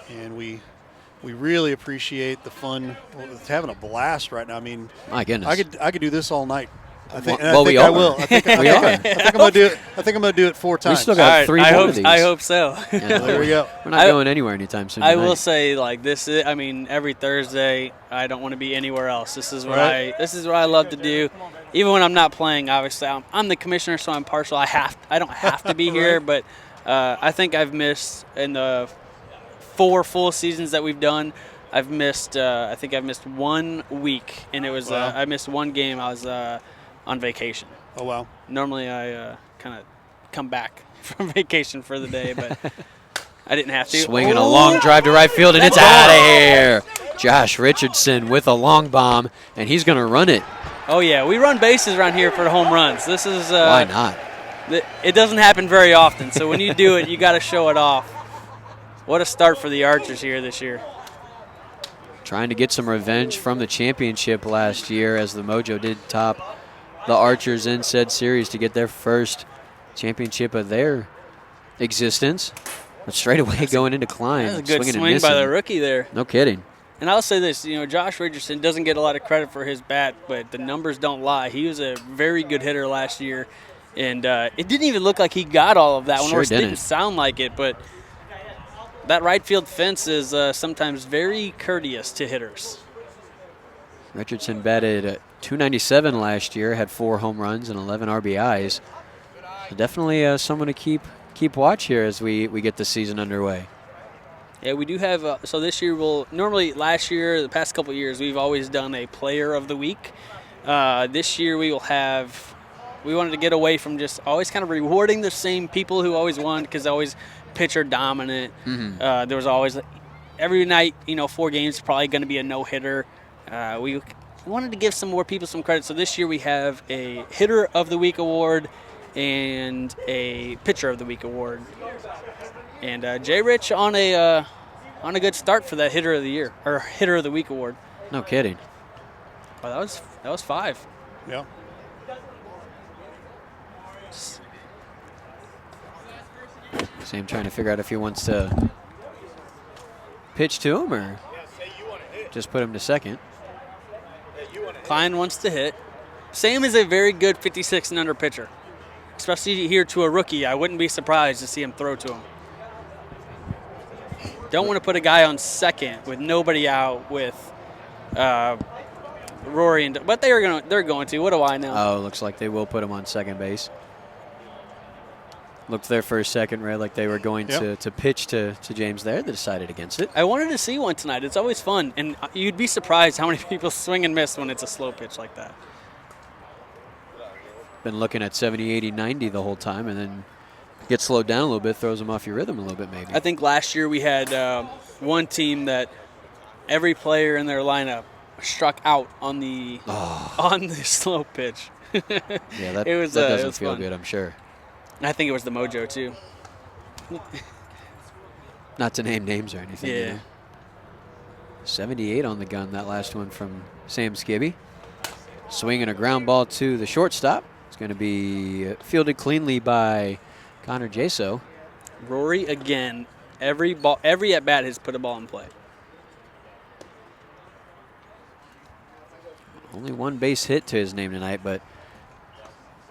Speaker 2: And we really appreciate the fun. It's having a blast right now. I mean,
Speaker 1: my goodness,
Speaker 2: I could do this all night. I think
Speaker 1: I
Speaker 2: will. I think I'm gonna do it. I think I'm gonna do it 4 times.
Speaker 1: We still got 3 more of these.
Speaker 3: I hope so.
Speaker 1: Yeah,
Speaker 2: there we go.
Speaker 1: We're not going anywhere anytime soon.
Speaker 3: I will say, like, this is. I mean, every Thursday, I don't want to be anywhere else. This is what This is what I love to do. Even when I'm not playing, obviously, I'm the commissioner, so I'm partial. I don't have to be here, but I think I've missed in the 4 full seasons that we've done. I've missed. I think I've missed 1 week, and it was. I missed 1 game. I was on vacation.
Speaker 2: Oh, wow.
Speaker 3: Normally I kind of come back from vacation for the day, but I didn't have to.
Speaker 1: Swinging a long drive to right field, and it's out of here. Josh Richardson with a long bomb, and he's going to run it.
Speaker 3: Oh, yeah. We run bases around here for home runs. This is
Speaker 1: why not?
Speaker 3: It doesn't happen very often, so when you do it, you got to show it off. What a start for the Archers here this year.
Speaker 1: Trying to get some revenge from the championship last year, as the Mojo did top the Archers in said series to get their first championship of their existence. But straight away going into Klein.
Speaker 3: That's a good swing by the rookie there.
Speaker 1: No kidding.
Speaker 3: And I'll say this, Josh Richardson doesn't get a lot of credit for his bat, but the numbers don't lie. He was a very good hitter last year, and it didn't even look like he got all of that one.
Speaker 1: Sure
Speaker 3: It didn't sound like it, but that right field fence is sometimes very courteous to hitters.
Speaker 1: Richardson batted .297 last year, had 4 home runs and 11 RBIs. So definitely someone to keep watch here as we get the season underway.
Speaker 3: Yeah, we do have. So this year normally last year, the past couple of years, we've always done a Player of the Week. This year we wanted to get away from just always kind of rewarding the same people who always won, because always pitcher dominant.
Speaker 1: Mm-hmm.
Speaker 3: There was always every night, 4 games probably going to be a no hitter. We wanted to give some more people some credit, so this year we have a Hitter of the Week award and a Pitcher of the Week award. And Jay Rich on a good start for that Hitter of the Year or Hitter of the Week award.
Speaker 1: No kidding.
Speaker 3: Well, that was 5.
Speaker 2: Yeah.
Speaker 1: Sam trying to figure out if he wants to pitch to him or just put him to second.
Speaker 3: Klein wants to hit. Sam is a very good 56 and under pitcher, especially here to a rookie. I wouldn't be surprised to see him throw to him. Don't want to put a guy on second with nobody out with Rory, but they're going to. What do I know?
Speaker 1: Oh, looks like they will put him on second base. Looked there for a second, right, like they were going to pitch to James there. They decided against it.
Speaker 3: I wanted to see one tonight. It's always fun, and you'd be surprised how many people swing and miss when it's a slow pitch like that.
Speaker 1: Been looking at 70, 80, 90 the whole time, and then gets slowed down a little bit, throws them off your rhythm a little bit maybe.
Speaker 3: I think last year we had one team that every player in their lineup struck out on the slow pitch.
Speaker 1: Yeah, that doesn't feel good, I'm sure.
Speaker 3: I think it was the Mojo, too.
Speaker 1: Not to name names or anything.
Speaker 3: Yeah.
Speaker 1: 78 on the gun, that last one from Sam Skibby. Swinging a ground ball to the shortstop. It's going to be fielded cleanly by Connor Jaso.
Speaker 3: Rory again. Every at bat has put a ball in play.
Speaker 1: Only one base hit to his name tonight, but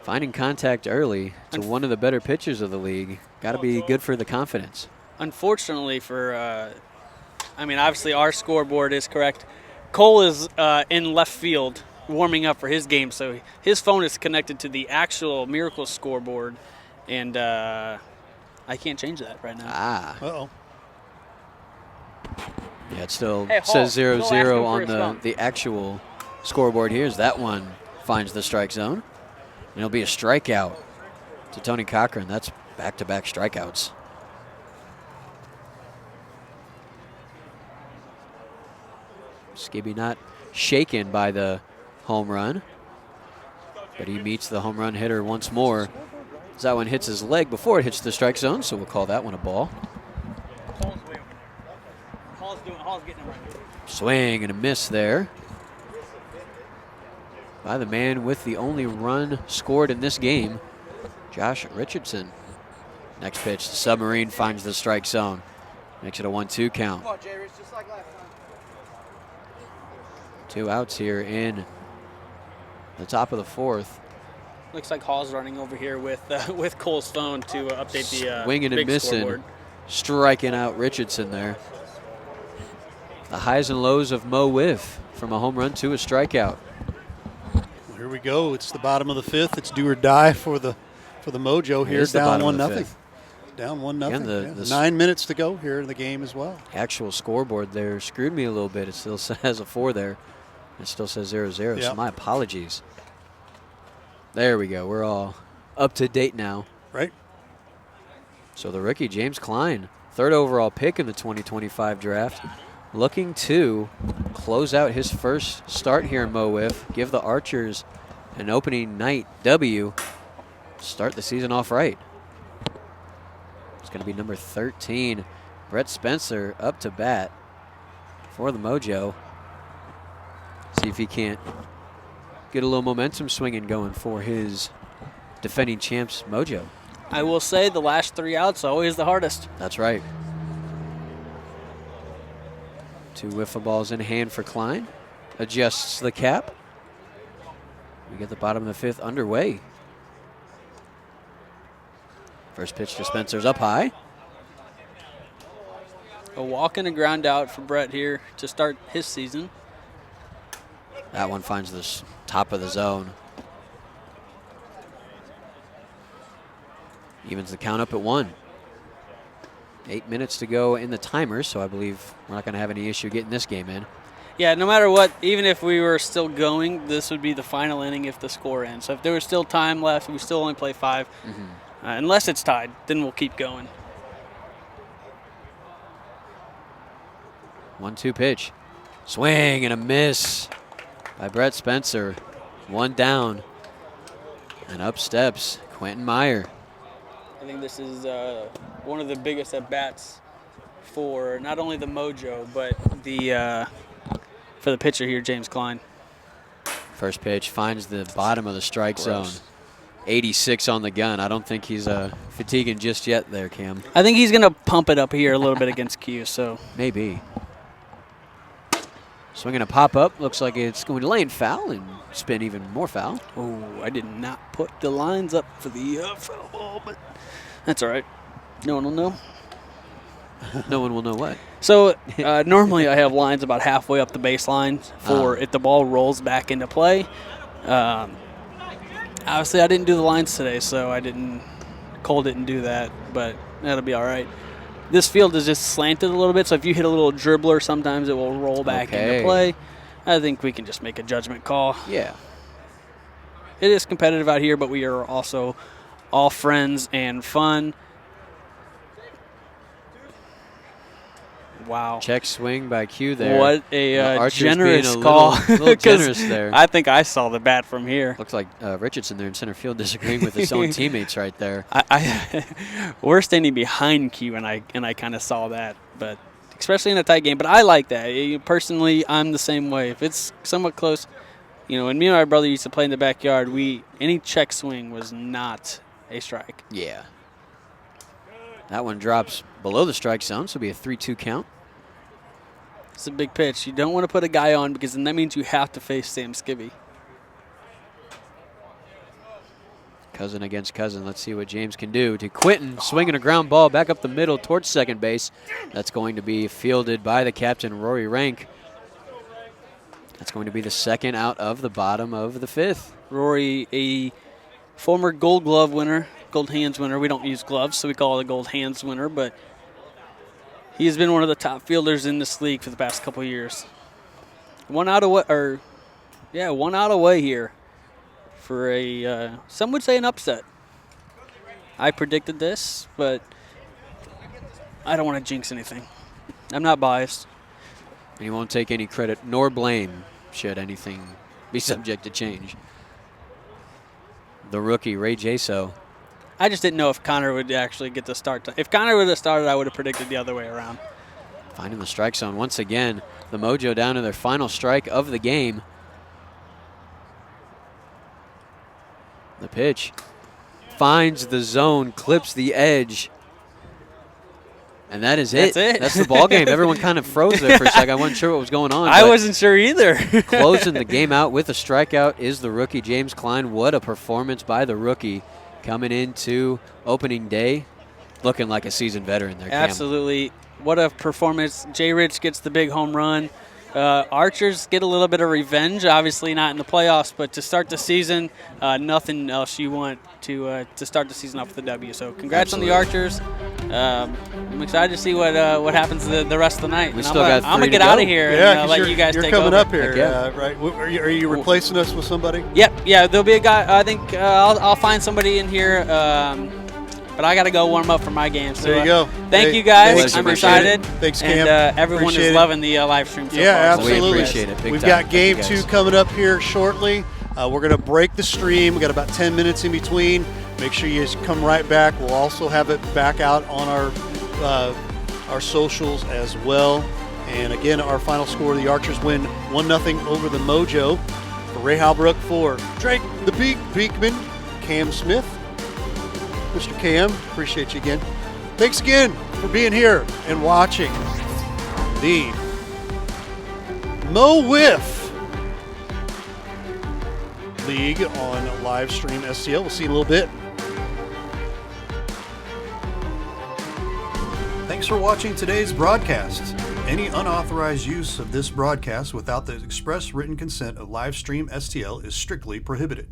Speaker 1: finding contact early to one of the better pitchers of the league. Got to be good for the confidence.
Speaker 3: Unfortunately for, obviously our scoreboard is correct. Cole is in left field warming up for his game, so his phone is connected to the actual Miracle scoreboard, and I can't change that right now.
Speaker 2: Uh-oh.
Speaker 1: Yeah, it still
Speaker 3: Hey,
Speaker 1: says
Speaker 3: Hall,
Speaker 1: 0-0
Speaker 3: on
Speaker 1: on the actual scoreboard here as that one finds the strike zone. And it'll be a strikeout to Tony Cochran. That's back-to-back strikeouts. Skibby not shaken by the home run, but he meets the home run hitter once more. As that one hits his leg before it hits the strike zone, so we'll call that one a ball.
Speaker 3: Hall's getting him right here.
Speaker 1: Swing and a miss there by the man with the only run scored in this game, Josh Richardson. Next pitch, the Submarine finds the strike zone. Makes it a 1-2 count.
Speaker 4: Come on, Jerry. It's just like last time.
Speaker 1: 2 outs here in the top of the 4th.
Speaker 3: Looks like Hall's running over here with Cole's phone to update the
Speaker 1: Swinging and
Speaker 3: big
Speaker 1: missing,
Speaker 3: scoreboard.
Speaker 1: striking out Richardson there. The highs and lows of Mo Wiff from a home run to a strikeout.
Speaker 2: Well, here we go. It's the bottom of the 5th. It's do or die for the Mojo here.
Speaker 1: It is the
Speaker 2: Down
Speaker 1: bottom of the
Speaker 2: 1-0.
Speaker 1: fifth.
Speaker 2: Down 1-0.
Speaker 1: Again,
Speaker 2: 9 minutes to go here in the game as well.
Speaker 1: Actual scoreboard there screwed me a little bit. It still says a 4 there. It still says 0-0, so my apologies. There we go. We're all up to date now.
Speaker 2: Right.
Speaker 1: So the rookie, James Klein, 3rd overall pick in the 2025 draft, looking to close out his first start here in Mo Wiff, give the Archers an opening night W, start the season off right. It's going to be number 13, Brett Spencer, up to bat for the Mojo. See if he can't get a little momentum swinging going for his defending champs, Mojo.
Speaker 3: I will say the last 3 outs are always the hardest.
Speaker 1: That's right. 2 wiffle balls in hand for Klein. Adjusts the cap. We get the bottom of the 5th underway. First pitch to Spencer's up high.
Speaker 3: A walk and a ground out for Brett here to start his season.
Speaker 1: That one finds the top of the zone. Evens the count up at 1. 8 minutes to go in the timer, so I believe we're not going to have any issue getting this game in.
Speaker 3: Yeah, no matter what, even if we were still going, this would be the final inning if the score ends. So if there was still time left, we still only play 5. Unless it's tied, then we'll keep going.
Speaker 1: 1-2 pitch. Swing and a miss by Brett Spencer. 1 down. And up steps Quentin Meyer.
Speaker 3: I think this is one of the biggest at-bats for not only the Mojo, but for the pitcher here, James Klein.
Speaker 1: First pitch finds the bottom of the strike zone. 86 on the gun. I don't think he's fatiguing just yet there, Cam.
Speaker 3: I think he's going to pump it up here a little bit against Q, so.
Speaker 1: Maybe. Swinging a pop-up. Looks like it's going to lane foul and spin even more foul.
Speaker 3: Oh, I did not put the lines up for the foul ball, but that's all right. No one will know.
Speaker 1: No one will know what.
Speaker 3: So normally I have lines about halfway up the baseline for if the ball rolls back into play. Obviously, I didn't do the lines today, so Cole didn't do that, but that'll be all right. This field is just slanted a little bit, so if you hit a little dribbler, sometimes it will roll back into play. I think we can just make a judgment call.
Speaker 1: Yeah.
Speaker 3: It is competitive out here, but we are also all friends and fun. Wow.
Speaker 1: Check swing by Q there.
Speaker 3: What a generous
Speaker 1: being
Speaker 3: call.
Speaker 1: A little generous there.
Speaker 3: I think I saw the bat from here.
Speaker 1: Looks like Richardson there in center field disagreeing with his own teammates right there.
Speaker 3: We're standing behind Q, and I kind of saw that, but especially in a tight game. But I like that. Personally, I'm the same way. If it's somewhat close, when me and my brother used to play in the backyard, any check swing was not a strike.
Speaker 1: Yeah. That one drops below the strike zone, so it'll be a 3-2 count.
Speaker 3: It's a big pitch. You don't want to put a guy on because then that means you have to face Sam Skibby.
Speaker 1: Cousin against cousin. Let's see what James can do. To Quinton, swinging a ground ball back up the middle towards second base. That's going to be fielded by the captain, Rory Rank. That's going to be the second out of the bottom of the fifth.
Speaker 3: Rory, a former Gold Glove winner, Gold Hands winner. We don't use gloves, so we call it a Gold Hands winner, but he has been one of the top fielders in this league for the past couple of years. One out away here for some would say an upset. I predicted this, but I don't want to jinx anything. I'm not biased.
Speaker 1: And he won't take any credit nor blame should anything be subject to change. The rookie, Ray Jaso.
Speaker 3: I just didn't know if Connor would actually get the start. If Connor would have started, I would have predicted the other way around.
Speaker 1: Finding the strike zone once again. The Mojo down to their final strike of the game. The pitch finds the zone, clips the edge. And that is it.
Speaker 3: That's it.
Speaker 1: That's the ball game. Everyone kind of froze there for a second. I wasn't sure what was going on.
Speaker 3: I wasn't sure either.
Speaker 1: Closing the game out with a strikeout is the rookie, James Klein. What a performance by the rookie coming into opening day. Looking like a seasoned veteran there, Cam.
Speaker 3: Absolutely. What a performance. Jay Rich gets the big home run. Archers get a little bit of revenge, obviously not in the playoffs, but to start the season, nothing else you want to start the season off with a W. So congrats on the Archers. I'm excited to see what happens the rest of the night.
Speaker 1: We still got 3
Speaker 3: I'm going to get out of here and let you guys take over.
Speaker 2: You're coming up here, right? Are you replacing us with somebody?
Speaker 3: Yep, yeah, there'll be a guy. I think I'll find somebody in here. But I got to go warm up for my game. So,
Speaker 2: there you go.
Speaker 3: Thank you guys. I'm
Speaker 2: excited.
Speaker 3: excited.
Speaker 2: Thanks, Cam.
Speaker 3: And everyone is loving the live stream so far.
Speaker 2: Absolutely.
Speaker 1: We appreciate it.
Speaker 2: We've got Game 2 coming up here shortly. We're going to break the stream. We've got about 10 minutes in between. Make sure you come right back. We'll also have it back out on our socials as well. And again, our final score, the Archers win 1-0 over the Mojo. For Ray Halbrook, for Drake the Beekman, Cam Smith. Mr. Cam, appreciate you again. Thanks again for being here and watching the Mo Wiff League on live stream STL. We'll see you in a little bit. Thanks for watching today's broadcast. Any unauthorized use of this broadcast without the express written consent of Livestream STL is strictly prohibited.